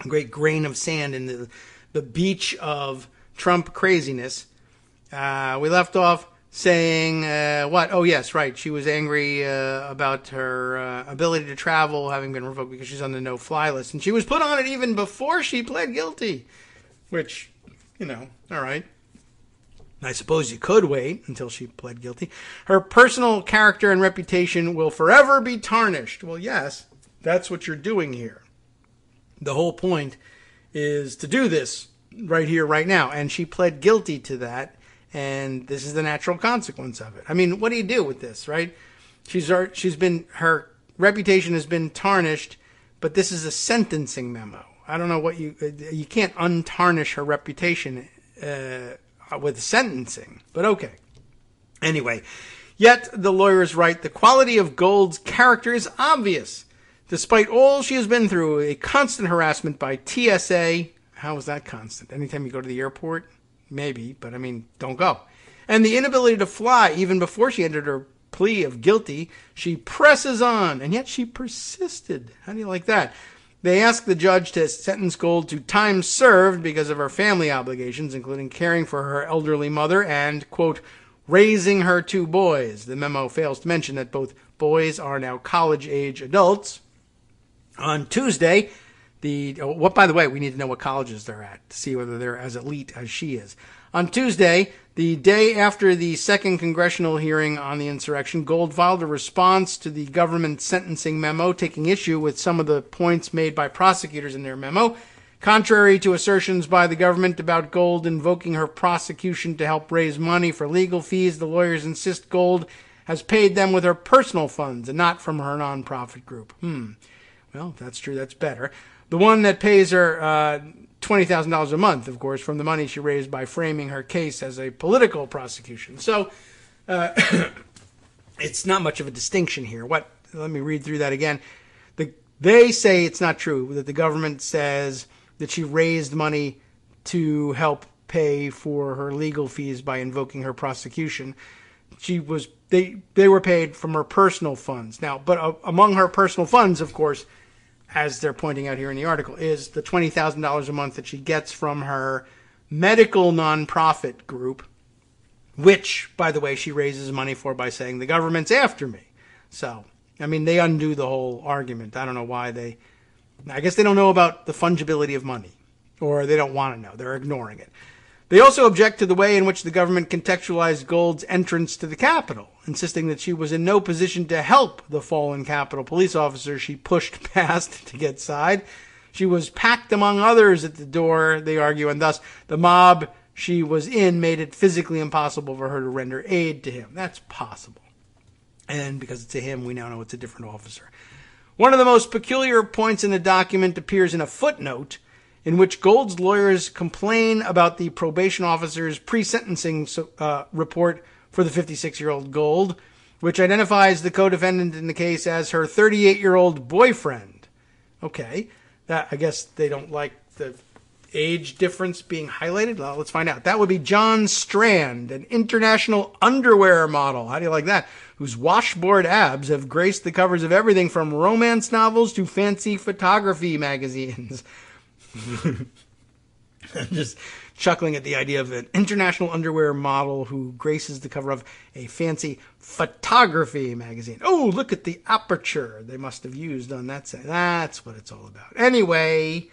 a great grain of sand in the beach of Trump craziness. We left off saying, what? Oh, yes, right. She was angry about her ability to travel having been revoked because she's on the no-fly list. And she was put on it even before she pled guilty, which, all right. I suppose you could wait until she pled guilty. Her personal character and reputation will forever be tarnished. Well, yes, that's what you're doing here. The whole point is to do this right here, right now. And she pled guilty to that. And this is the natural consequence of it. I mean, what do you do with this, right? Her reputation has been tarnished, but this is a sentencing memo. I don't know what you can't untarnish her reputation with sentencing, but okay. Anyway, yet the lawyers write, the quality of Gold's character is obvious. Despite all she has been through, a constant harassment by TSA. How is that constant? Anytime you go to the airport? Maybe, but don't go. And the inability to fly, even before she entered her plea of guilty, she presses on, and yet she persisted. How do you like that? They asked the judge to sentence Gold to time served because of her family obligations, including caring for her elderly mother and, quote, raising her two boys. The memo fails to mention that both boys are now college-age adults. On Tuesday, by the way, we need to know what colleges they're at to see whether they're as elite as she is. On Tuesday, the day after the second congressional hearing on the insurrection, Gold filed a response to the government sentencing memo, taking issue with some of the points made by prosecutors in their memo. Contrary to assertions by the government about Gold invoking her prosecution to help raise money for legal fees, the lawyers insist Gold has paid them with her personal funds and not from her nonprofit group. Well, if that's true, that's better. The one that pays her $20,000 a month, of course, from the money she raised by framing her case as a political prosecution. So it's not much of a distinction here. Let me read through that again. They say it's not true, that the government says that she raised money to help pay for her legal fees by invoking her prosecution. They were paid from her personal funds. Now, but among her personal funds, of course, as they're pointing out here in the article, is the $20,000 a month that she gets from her medical nonprofit group, which, by the way, she raises money for by saying the government's after me. So, they undo the whole argument. I don't know why I guess they don't know about the fungibility of money. or they don't want to know. They're ignoring it. They also object to the way in which the government contextualized Gold's entrance to the Capitol, insisting that she was in no position to help the fallen Capitol police officer she pushed past to get inside. She was packed among others at the door, they argue, and thus the mob she was in made it physically impossible for her to render aid to him. That's possible. And because it's a him, we now know it's a different officer. One of the most peculiar points in the document appears in a footnote in which Gold's lawyers complain about the probation officer's pre-sentencing report for the 56-year-old Gold, which identifies the co-defendant in the case as her 38-year-old boyfriend. Okay, that I guess they don't like the age difference being highlighted. Well, let's find out. That would be John Strand, an international underwear model. How do you like that? Whose washboard abs have graced the covers of everything from romance novels to fancy photography magazines. I'm just chuckling at the idea of an international underwear model who graces the cover of a fancy photography magazine. Oh, look at the aperture they must have used on that side. That's what it's all about. Anyway,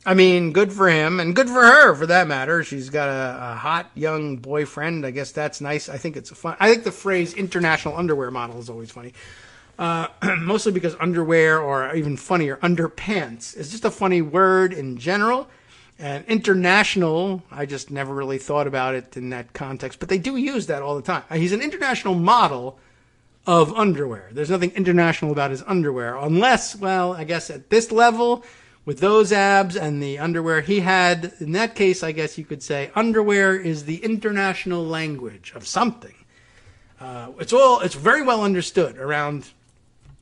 I mean, good for him and good for her, for that matter. She's got a hot young boyfriend. I guess that's nice. I think the phrase international underwear model is always funny. Mostly because underwear, or even funnier, underpants, is just a funny word in general. And international, I just never really thought about it in that context, but they do use that all the time. He's an international model of underwear. There's nothing international about his underwear, unless, well, I guess at this level, with those abs and the underwear he had, in that case, I guess you could say underwear is the international language of something. It's very well understood around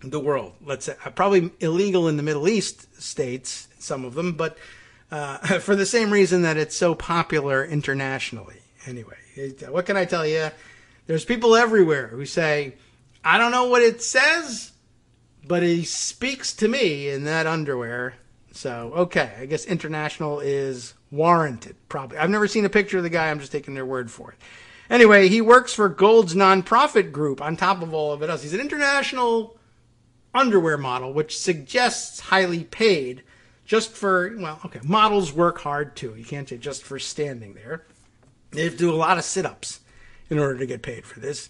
the world. Let's say probably illegal in the Middle East states, some of them, but for the same reason that it's so popular internationally. Anyway, what can I tell you? There's people everywhere who say, I don't know what it says, but he speaks to me in that underwear. So, okay, I guess international is warranted, probably. I've never seen a picture of the guy. I'm just taking their word for it. Anyway, he works for Gold's nonprofit group on top of all of it else. He's an international underwear model, which suggests highly paid just for, well, okay, models work hard too. You can't say just for standing there. They have to do a lot of sit-ups in order to get paid for this.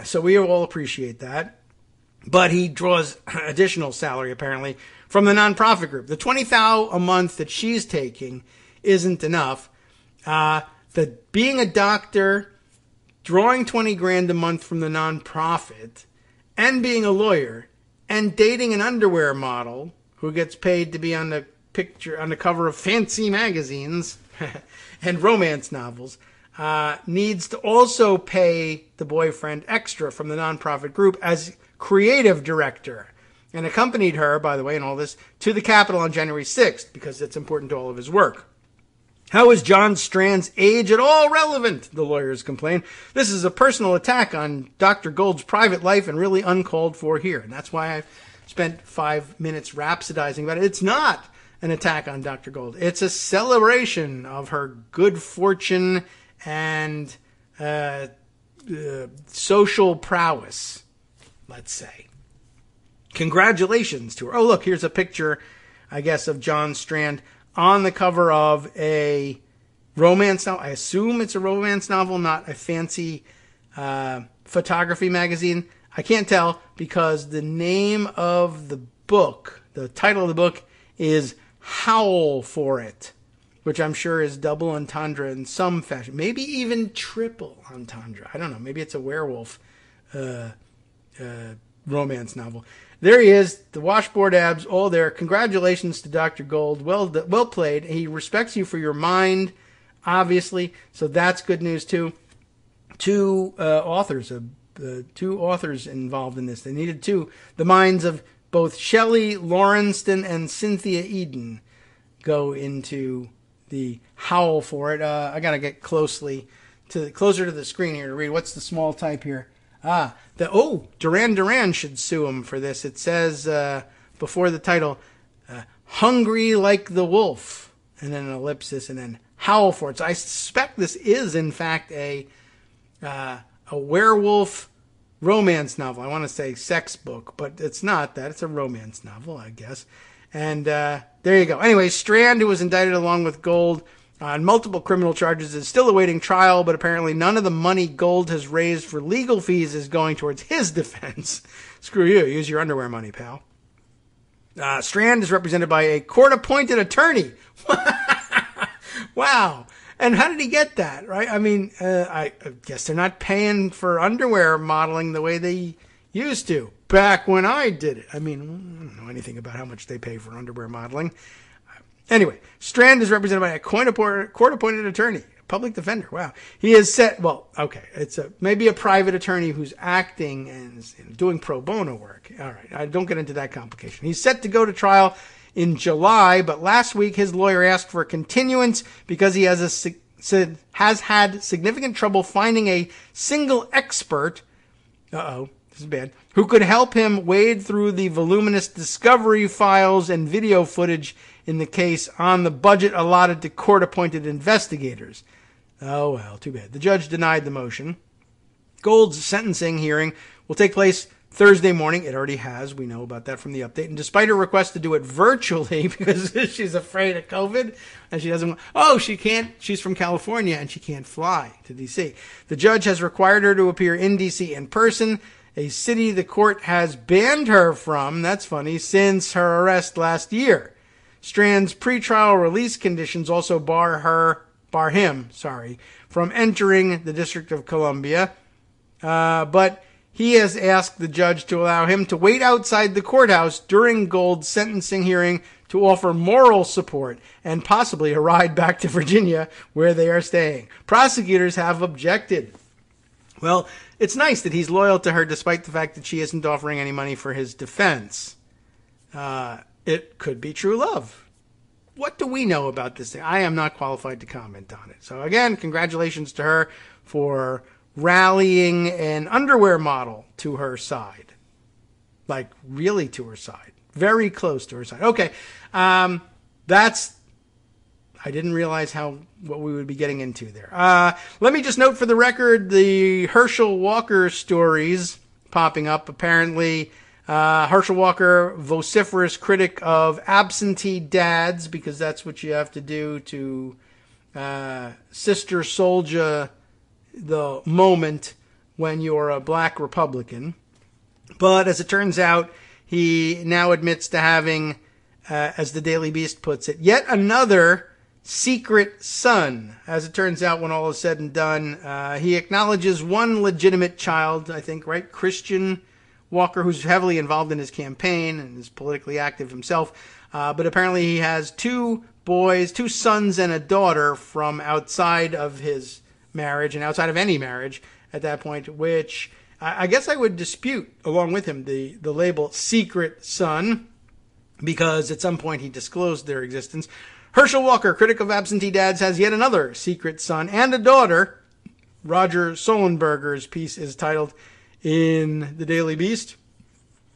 So we all appreciate that. But he draws additional salary, apparently, from the nonprofit group. The $20,000 a month that she's taking isn't enough. Being a doctor, drawing $20,000 a month from the nonprofit, and being a lawyer, and dating an underwear model who gets paid to be on the cover of fancy magazines and romance novels, needs to also pay the boyfriend extra from the nonprofit group as creative director, and accompanied her, by the way, in all this, to the Capitol on January 6th, because it's important to all of his work. How is John Strand's age at all relevant? The lawyers complain. This is a personal attack on Dr. Gold's private life and really uncalled for here. And that's why I've spent 5 minutes rhapsodizing about it. It's not an attack on Dr. Gold. It's a celebration of her good fortune and social prowess, let's say. Congratulations to her. Oh, look, here's a picture, I guess, of John Strand on the cover of a romance novel. I assume it's a romance novel, not a fancy photography magazine. I can't tell because the name of the book, the title of the book is Howl for It, which I'm sure is double entendre in some fashion. Maybe even triple entendre. I don't know. Maybe it's a werewolf romance novel. There he is, the washboard abs, all there. Congratulations to Dr. Gold. Well played. He respects you for your mind, obviously, so that's good news too. Two authors involved in this. They needed two. The minds of both Shelley Lawrenston and Cynthia Eden go into the howl for it. I got to get closer to the screen here to read. What's the small type here? Duran Duran should sue him for this. It says before the title, hungry like the wolf, and then an ellipsis, and then howl for it. So I suspect this is, in fact, a werewolf romance novel. I want to say sex book, but it's not that. It's a romance novel, I guess. And there you go. Anyway, Strand, who was indicted along with Gold on multiple criminal charges, is still awaiting trial, but apparently none of the money Gold has raised for legal fees is going towards his defense. Screw you. Use your underwear money, pal. Strand is represented by a court-appointed attorney. Wow. And how did he get that, right? I mean, I guess they're not paying for underwear modeling the way they used to back when I did it. I mean, I don't know anything about how much they pay for underwear modeling. Anyway, Strand is represented by a court-appointed attorney, public defender. Wow. He is set, well, okay, it's maybe a private attorney who's acting and doing pro bono work. All right, I don't get into that complication. He's set to go to trial in July, but last week his lawyer asked for a continuance because he has had significant trouble finding a single expert, this is bad, who could help him wade through the voluminous discovery files and video footage in the case on the budget allotted to court-appointed investigators. Oh, well, too bad. The judge denied the motion. Gold's sentencing hearing will take place Thursday morning. It already has. We know about that from the update. And despite her request to do it virtually because she's afraid of COVID and she doesn't, she can't, she's from California and she can't fly to D.C. The judge has required her to appear in D.C. in person, a city the court has banned her from, that's funny, since her arrest last year. Strand's pretrial release conditions also bar him from entering the District of Columbia, but he has asked the judge to allow him to wait outside the courthouse during Gold's sentencing hearing to offer moral support and possibly a ride back to Virginia where they are staying. Prosecutors have objected. Well, it's nice that he's loyal to her despite the fact that she isn't offering any money for his defense. It could be true love. What do we know about this thing? I am not qualified to comment on it. So again, congratulations to her for rallying an underwear model to her side. Like, really to her side. Very close to her side. Okay, I didn't realize what we would be getting into there. Let me just note for the record, the Herschel Walker stories popping up. Apparently, Herschel Walker, vociferous critic of absentee dads, because that's what you have to do to sister soldier the moment when you're a black Republican. But as it turns out, he now admits to having, as the Daily Beast puts it, yet another secret son. As it turns out, when all is said and done, he acknowledges one legitimate child, I think, right? Christian Walker, who's heavily involved in his campaign and is politically active himself. But apparently he has two sons and a daughter from outside of his marriage and outside of any marriage at that point, which I guess I would dispute along with him the label secret son, because at some point he disclosed their existence. Herschel Walker, critic of absentee dads, has yet another secret son and a daughter. Roger Solenberger's piece is titled in the Daily Beast.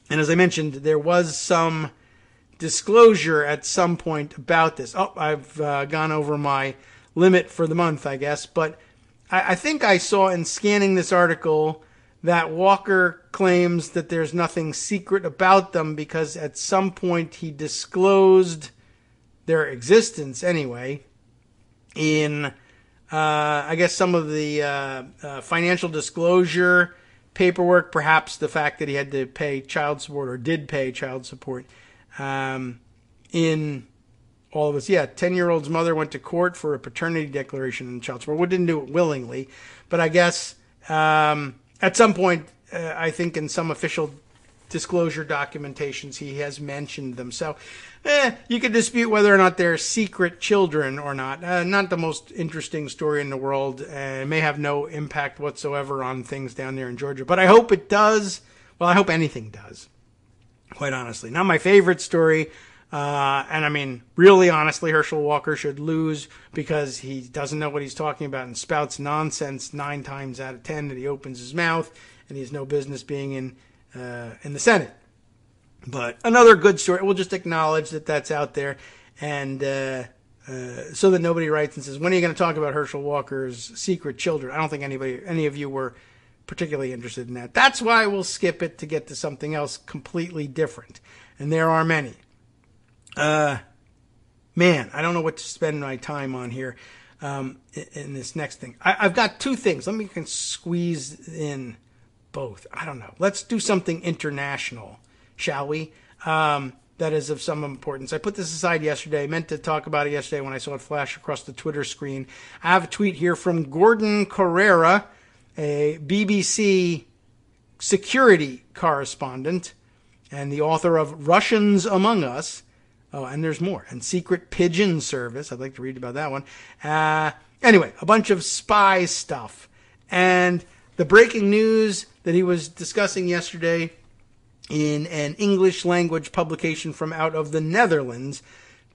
And as I mentioned, there was some disclosure at some point about this. I've gone over my limit for the month, I guess, but I think I saw in scanning this article that Walker claims that there's nothing secret about them because at some point he disclosed their existence anyway in, I guess, some of the financial disclosure paperwork, perhaps the fact that he had to pay child support or did pay child support in all of this. Yeah, 10-year-old's mother went to court for a paternity declaration and child support. We didn't do it willingly, but I guess at some point, I think in some official disclosure documentations, he has mentioned them. So you could dispute whether or not they're secret children or not. Not the most interesting story in the world. It may have no impact whatsoever on things down there in Georgia, but I hope it does. Well, I hope anything does, quite honestly. Not my favorite story. And I mean, really honestly, Herschel Walker should lose because he doesn't know what he's talking about and spouts nonsense 9 times out of 10 that he opens his mouth, and he has no business being in the Senate. But another good story. We'll just acknowledge that that's out there, and so that nobody writes and says, when are you going to talk about Herschel Walker's secret children? I don't think any of you were particularly interested in that. That's why we'll skip it to get to something else completely different, and there are many. Man, I don't know what to spend my time on here in this next thing. I've got two things. Let me squeeze in both. I don't know. Let's do something international, shall we? That is of some importance. I put this aside yesterday. I meant to talk about it yesterday when I saw it flash across the Twitter screen. I have a tweet here from Gordon Correra, a BBC security correspondent and the author of Russians Among Us. Oh, and there's more. And Secret Pigeon Service. I'd like to read about that one. Anyway, a bunch of spy stuff. And the breaking news that he was discussing yesterday in an English language publication from out of the Netherlands,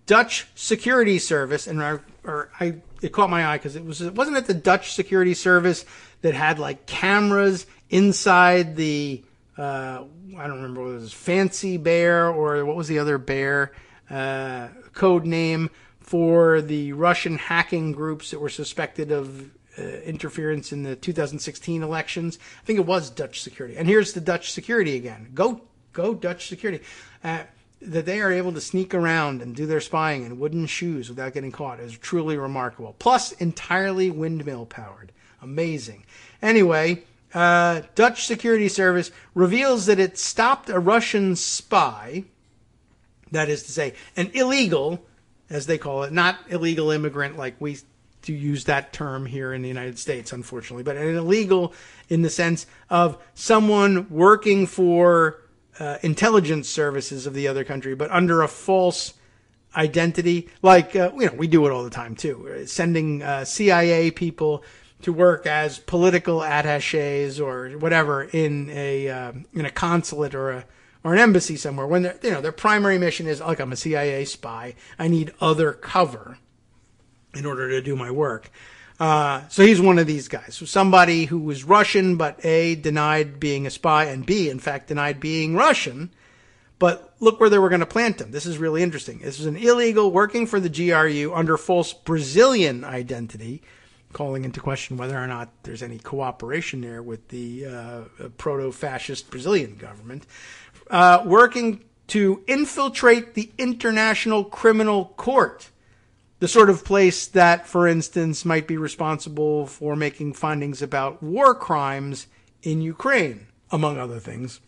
Dutch Security Service, and it caught my eye because wasn't it the Dutch Security Service that had like cameras inside the, I don't remember whether it was Fancy Bear or what was the other bear, code name for the Russian hacking groups that were suspected of interference in the 2016 elections. I think it was Dutch Security. And here's the Dutch Security again. Go Dutch Security. That they are able to sneak around and do their spying in wooden shoes without getting caught is truly remarkable. Plus, entirely windmill powered. Amazing. Anyway, Dutch Security Service reveals that it stopped a Russian spy, that is to say, an illegal, as they call it, not illegal immigrant like we do use that term here in the United States, unfortunately, but an illegal in the sense of someone working for intelligence services of the other country, but under a false identity. Like, we do it all the time too, sending CIA people to work as political attaches or whatever in a consulate or an embassy somewhere, when their primary mission is, like, I'm a CIA spy, I need other cover in order to do my work. So he's one of these guys. So somebody who was Russian, but A, denied being a spy, and B, in fact, denied being Russian. But look where they were going to plant him. This is really interesting. This is an illegal working for the GRU under false Brazilian identity, calling into question whether or not there's any cooperation there with the proto-fascist Brazilian government, working to infiltrate the International Criminal Court, the sort of place that, for instance, might be responsible for making findings about war crimes in Ukraine, among other things,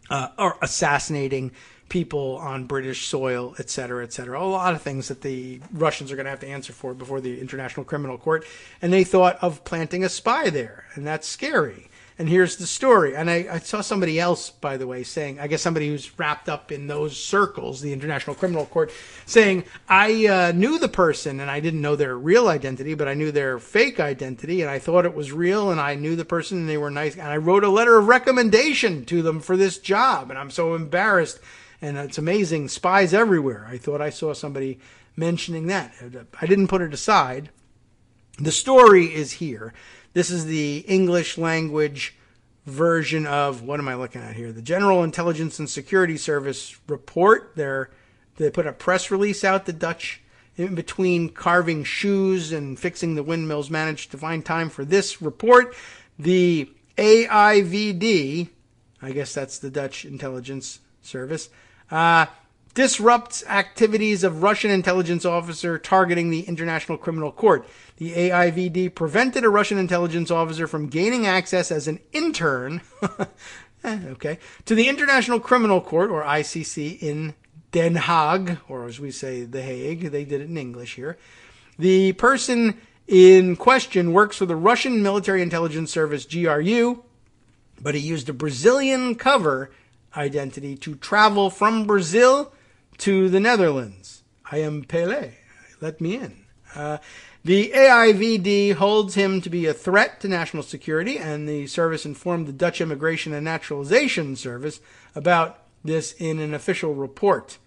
or assassinating people on British soil, et cetera, et cetera. A lot of things that the Russians are going to have to answer for before the International Criminal Court. And they thought of planting a spy there, and that's scary. And here's the story. And I saw somebody else, by the way, saying, I guess somebody who's wrapped up in those circles, the International Criminal Court, saying, I knew the person and I didn't know their real identity, but I knew their fake identity and I thought it was real and I knew the person and they were nice. And I wrote a letter of recommendation to them for this job. And I'm so embarrassed. And it's amazing. Spies everywhere. I thought I saw somebody mentioning that. I didn't put it aside. The story is here. This is the English language version of, what am I looking at here? The General Intelligence and Security Service report. They put a press release out, the Dutch, in between carving shoes and fixing the windmills, managed to find time for this report. The AIVD, I guess that's the Dutch Intelligence Service, disrupts activities of Russian intelligence officer targeting the International Criminal Court. The AIVD prevented a Russian intelligence officer from gaining access as an intern to the International Criminal Court, or ICC, in Den Haag, or as we say, The Hague. They did it in English here. The person in question works for the Russian Military Intelligence Service, GRU, but he used a Brazilian cover identity to travel from Brazil to the Netherlands. I am Pele. Let me in. The AIVD holds him to be a threat to national security, and the service informed the Dutch Immigration and Naturalization Service about this in an official report.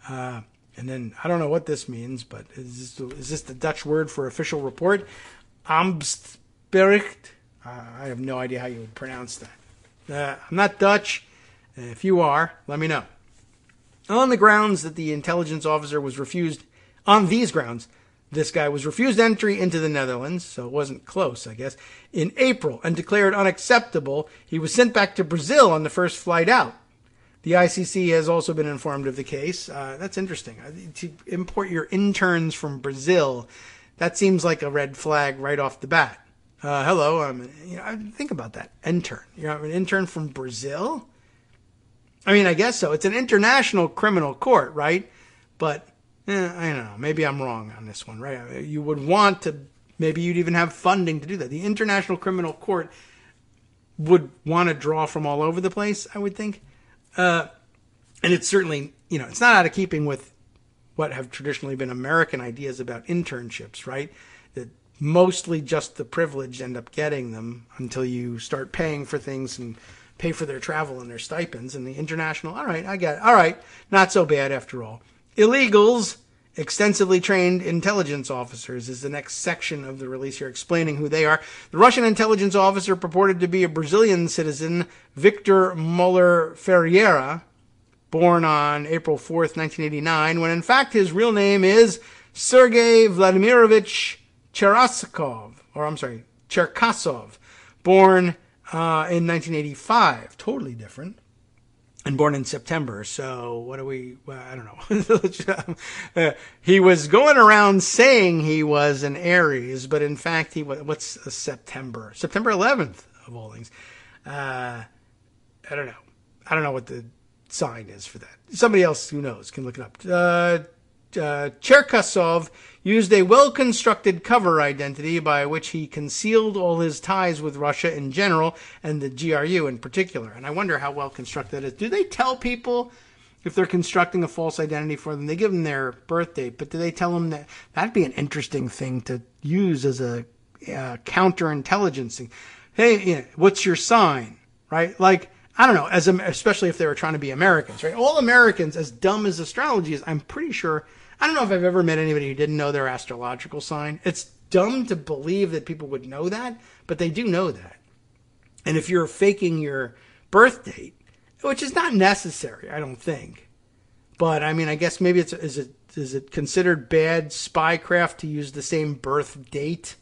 And then, I don't know what this means, but is this the Dutch word for official report? Ambtsbericht? I have no idea how you would pronounce that. I'm not Dutch. If you are, let me know. On the grounds that the intelligence officer was refused, on these grounds, this guy was refused entry into the Netherlands, so it wasn't close, I guess, in April, and declared unacceptable. He was sent back to Brazil on the first flight out. The ICC has also been informed of the case. That's interesting. To import your interns from Brazil, that seems like a red flag right off the bat. Hello, think about that. Intern. You're an intern from Brazil? I mean, I guess so. It's an international criminal court, right? But I don't know. Maybe I'm wrong on this one, right? You would want to, maybe you'd even have funding to do that. The International Criminal Court would want to draw from all over the place, I would think. And it's certainly, it's not out of keeping with what have traditionally been American ideas about internships, right? That mostly just the privileged end up getting them until you start paying for things and pay for their travel and their stipends. And the international, all right, I get it. All right, not so bad after all. Illegals, extensively trained intelligence officers is the next section of the release here, explaining who they are. The Russian intelligence officer purported to be a Brazilian citizen, Victor Muller Ferreira, born on April 4th, 1989, when in fact his real name is Sergei Vladimirovich Cherkasov, born in 1985. Totally different. And born in September. So I don't know. He was going around saying he was an Aries, but in fact what's September? September 11th of all things. I don't know. I don't know what the sign is for that. Somebody else who knows can look it up. Cherkasov used a well-constructed cover identity by which he concealed all his ties with Russia in general and the GRU in particular. And I wonder how well-constructed that is. Do they tell people if they're constructing a false identity for them? They give them their birth date, but do they tell them that? That'd be an interesting thing to use as a counterintelligence thing. Hey, what's your sign? Right? Like, I don't know, especially if they were trying to be Americans, right? All Americans, as dumb as astrology is, I'm pretty sure, I don't know if I've ever met anybody who didn't know their astrological sign. It's dumb to believe that people would know that, but they do know that. And if you're faking your birth date, which is not necessary, I don't think. But, I mean, I guess maybe is it considered bad spycraft to use the same birth date,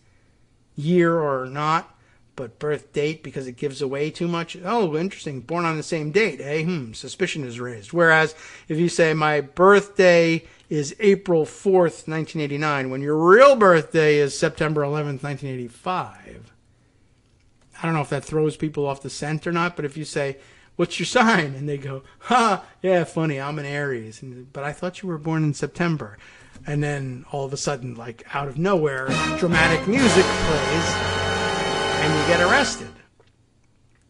year or not? But birth date because it gives away too much. Oh, interesting. Born on the same date, eh? Suspicion is raised. Whereas if you say my birthday is April 4th, 1989, when your real birthday is September 11th, 1985. I don't know if that throws people off the scent or not, but if you say, what's your sign? And they go, yeah, funny, I'm an Aries. But I thought you were born in September. And then all of a sudden, like out of nowhere, dramatic music plays. And you get arrested.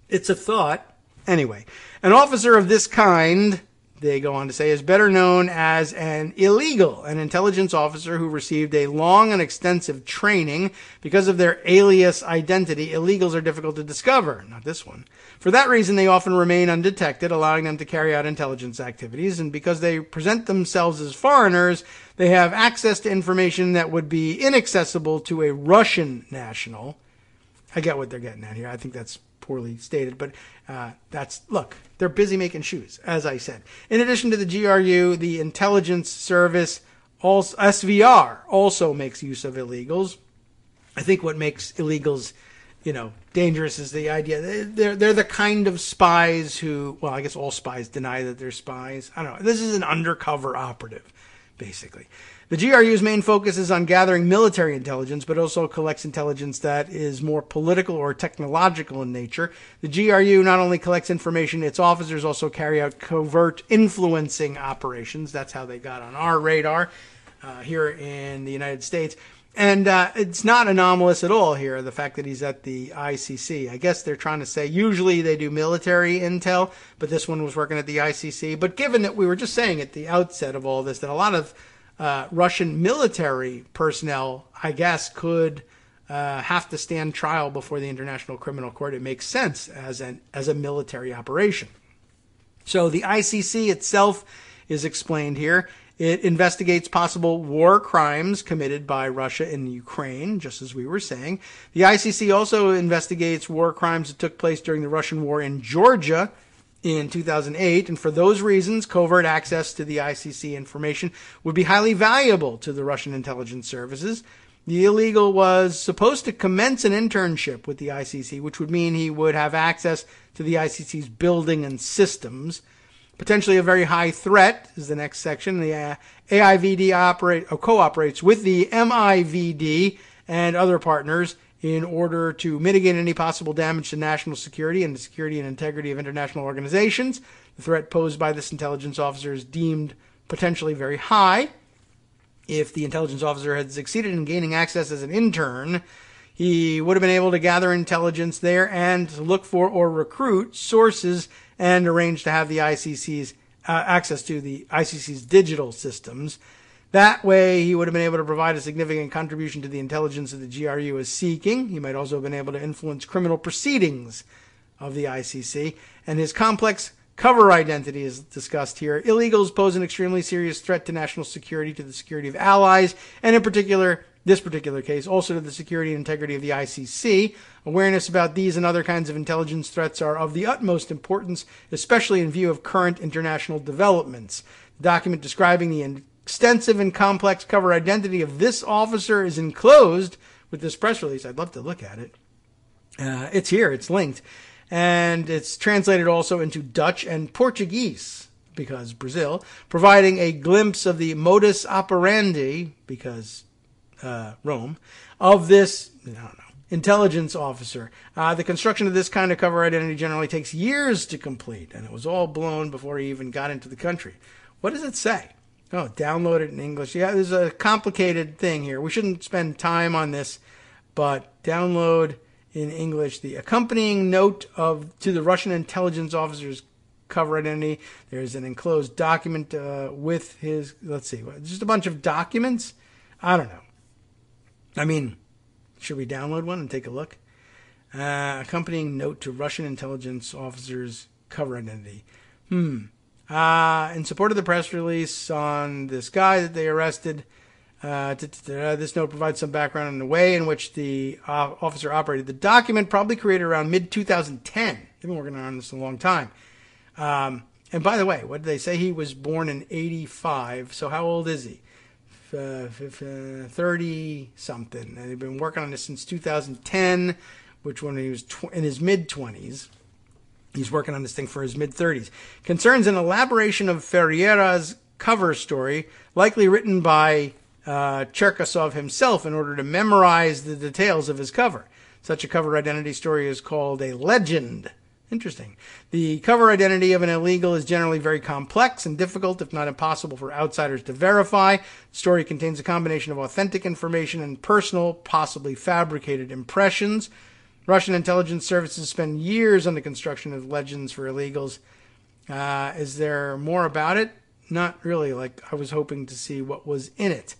It's a thought. Anyway, an officer of this kind, they go on to say, is better known as an illegal, an intelligence officer who received a long and extensive training. Because of their alias identity, illegals are difficult to discover. Not this one. For that reason, they often remain undetected, allowing them to carry out intelligence activities. And because they present themselves as foreigners, they have access to information that would be inaccessible to a Russian national. I get what they're getting at here. I think that's poorly stated, but look, they're busy making shoes, as I said. In addition to the GRU, the intelligence service, also, SVR, also makes use of illegals. I think what makes illegals, dangerous is the idea they're the kind of spies who, well, I guess all spies deny that they're spies. I don't know. This is an undercover operative, basically. The GRU's main focus is on gathering military intelligence, but also collects intelligence that is more political or technological in nature. The GRU not only collects information, its officers also carry out covert influencing operations. That's how they got on our radar here in the United States. And it's not anomalous at all here, the fact that he's at the ICC. I guess they're trying to say usually they do military intel, but this one was working at the ICC. But given that we were just saying at the outset of all this that a lot of Russian military personnel, I guess, could have to stand trial before the International Criminal Court. It makes sense as a military operation. So the ICC itself is explained here. It investigates possible war crimes committed by Russia in Ukraine, just as we were saying. The ICC also investigates war crimes that took place during the Russian war in Georgia in 2008, and for those reasons, covert access to the ICC information would be highly valuable to the Russian intelligence services. The illegal was supposed to commence an internship with the ICC, which would mean he would have access to the ICC's building and systems. potentially a very high threat is the next section. The AIVD cooperates with the MIVD and other partners in order to mitigate any possible damage to national security and the security and integrity of international organizations. The threat posed by this intelligence officer is deemed potentially very high. If the intelligence officer had succeeded in gaining access as an intern, he would have been able to gather intelligence there and look for or recruit sources and arrange to have the ICC's access to the ICC's digital systems. That way, he would have been able to provide a significant contribution to the intelligence that the GRU is seeking. He might also have been able to influence criminal proceedings of the ICC. And his complex cover identity is discussed here. Illegals pose an extremely serious threat to national security, to the security of allies, and in particular, this particular case, also to the security and integrity of the ICC. Awareness about these and other kinds of intelligence threats are of the utmost importance, especially in view of current international developments. The document describing the extensive and complex cover identity of this officer is enclosed with this press release. I'd love to look at it. It's here. It's linked. And it's translated also into Dutch and Portuguese, because Brazil, providing a glimpse of the modus operandi, because Rome, of this, intelligence officer. The construction of this kind of cover identity generally takes years to complete, and it was all blown before he even got into the country. What does it say? Oh, download it in English. Yeah, there's a complicated thing here. We shouldn't spend time on this, but download in English the accompanying note to the Russian intelligence officer's cover identity. There's an enclosed document with his, let's see, just a bunch of documents. I don't know. I mean, should we download one and take a look? Accompanying note to Russian intelligence officer's cover identity. In support of the press release on this guy that they arrested, this note provides some background on the way in which the officer operated. The document, probably created around mid-2010. They've been working on this a long time. And by the way, what did they say? He was born in 85. So how old is he? 30-something. And they've been working on this since 2010, which when he was in his mid-20s. He's working on this thing for his mid-30s. Concerns an elaboration of Ferreira's cover story, likely written by Cherkasov himself in order to memorize the details of his cover. Such a cover identity story is called a legend. Interesting. The cover identity of an illegal is generally very complex and difficult, if not impossible, for outsiders to verify. The story contains a combination of authentic information and personal, possibly fabricated impressions. Russian intelligence services spend years on the construction of legends for illegals. Is there more about it? Not really. Like I was hoping to see what was in it.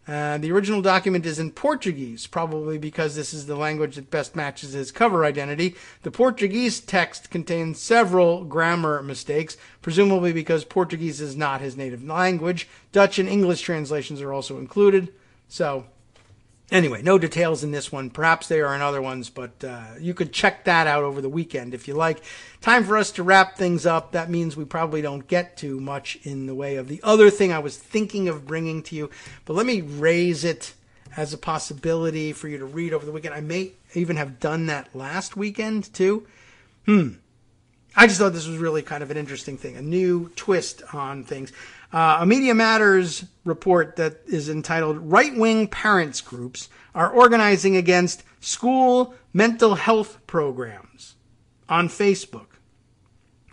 The original document is in Portuguese, probably because this is the language that best matches his cover identity. The Portuguese text contains several grammar mistakes, presumably because Portuguese is not his native language. Dutch and English translations are also included. So, anyway, no details in this one. Perhaps they are in other ones, but you could check that out over the weekend if you like. Time for us to wrap things up. That means we probably don't get too much in the way of the other thing I was thinking of bringing to you. But let me raise it as a possibility for you to read over the weekend. I may even have done that last weekend, too. I just thought this was really kind of an interesting thing, a new twist on things. A Media Matters report that is entitled Right-Wing Parents Groups Are Organizing Against School Mental Health Programs on Facebook.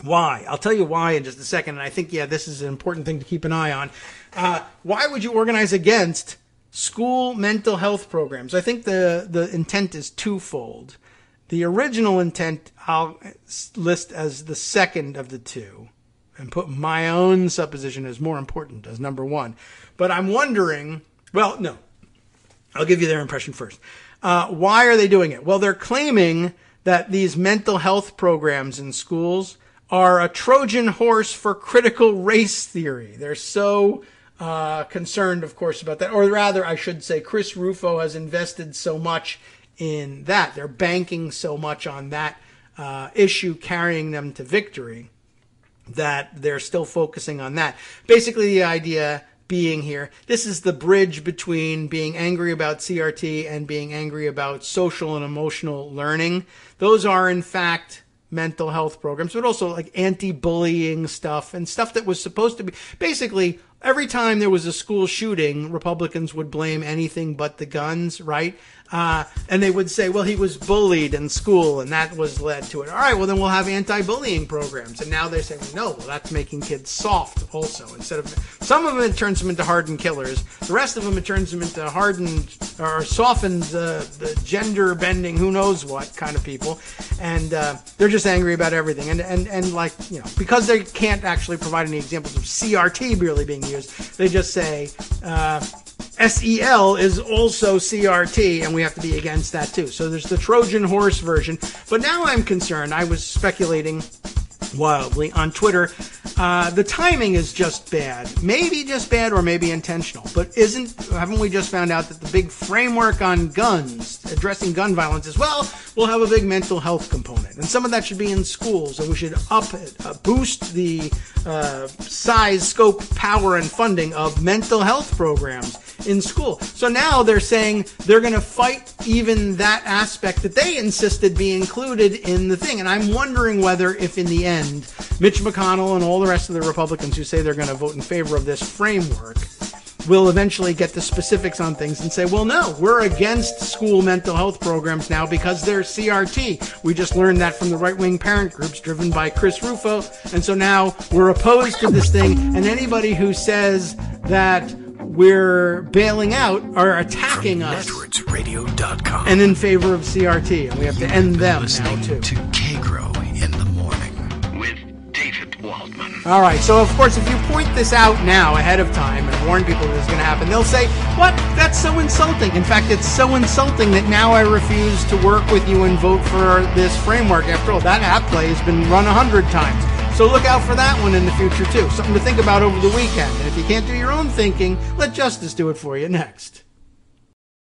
Why? I'll tell you why in just a second, and I think, this is an important thing to keep an eye on. Why would you organize against school mental health programs? I think the intent is twofold. The original intent I'll list as the second of the two, and put my own supposition as more important, as number one. But I'm wondering, well, no. I'll give you their impression first. Why are they doing it? Well, they're claiming that these mental health programs in schools are a Trojan horse for critical race theory. They're so concerned, of course, about that. Or rather, I should say, Chris Rufo has invested so much in that. They're banking so much on that issue carrying them to victory that they're still focusing on that. Basically, the idea being here, this is the bridge between being angry about CRT and being angry about social and emotional learning. Those are, in fact, mental health programs, but also like anti-bullying stuff and stuff that was supposed to be basically every time there was a school shooting, Republicans would blame anything but the guns, right? And they would say, well, he was bullied in school and that was led to it. All right, well, then we'll have anti-bullying programs. And now they're saying, no, well, that's making kids soft also. Instead of some of them, it turns them into hardened killers. The rest of them, it turns them into hardened or softened, the gender bending, who knows what kind of people. And they're just angry about everything. And like, you know, because they can't actually provide any examples of CRT really being used, they just say, SEL is also CRT, and we have to be against that too. So there's the Trojan horse version. But now I'm concerned. I was speculating wildly on Twitter. The timing is just bad. Maybe just bad or maybe intentional. But haven't we just found out that the big framework on guns, addressing gun violence as well, will have a big mental health component. And some of that should be in schools, and we should boost the size, scope, power, and funding of mental health programs in school. So now they're saying they're going to fight even that aspect that they insisted be included in the thing. And I'm wondering whether if in the end, Mitch McConnell and all the rest of the Republicans who say they're going to vote in favor of this framework will eventually get the specifics on things and say, well, no, we're against school mental health programs now because they're CRT. We just learned that from the right-wing parent groups driven by Chris Rufo. And so now we're opposed to this thing. And anybody who says that we're bailing out are attacking us.
NetworksRadio.com.
And in favor of CRT. And we have to end them now, too.
To Kagro in the morning with David Waldman.
All right. So, of course, if you point this out now ahead of time and warn people this is going to happen, they'll say, what? That's so insulting. In fact, it's so insulting that now I refuse to work with you and vote for this framework. After all, that app play has been run 100 times. So look out for that one in the future, too. Something to think about over the weekend. And if you can't do your own thinking, let Justice do it for you next.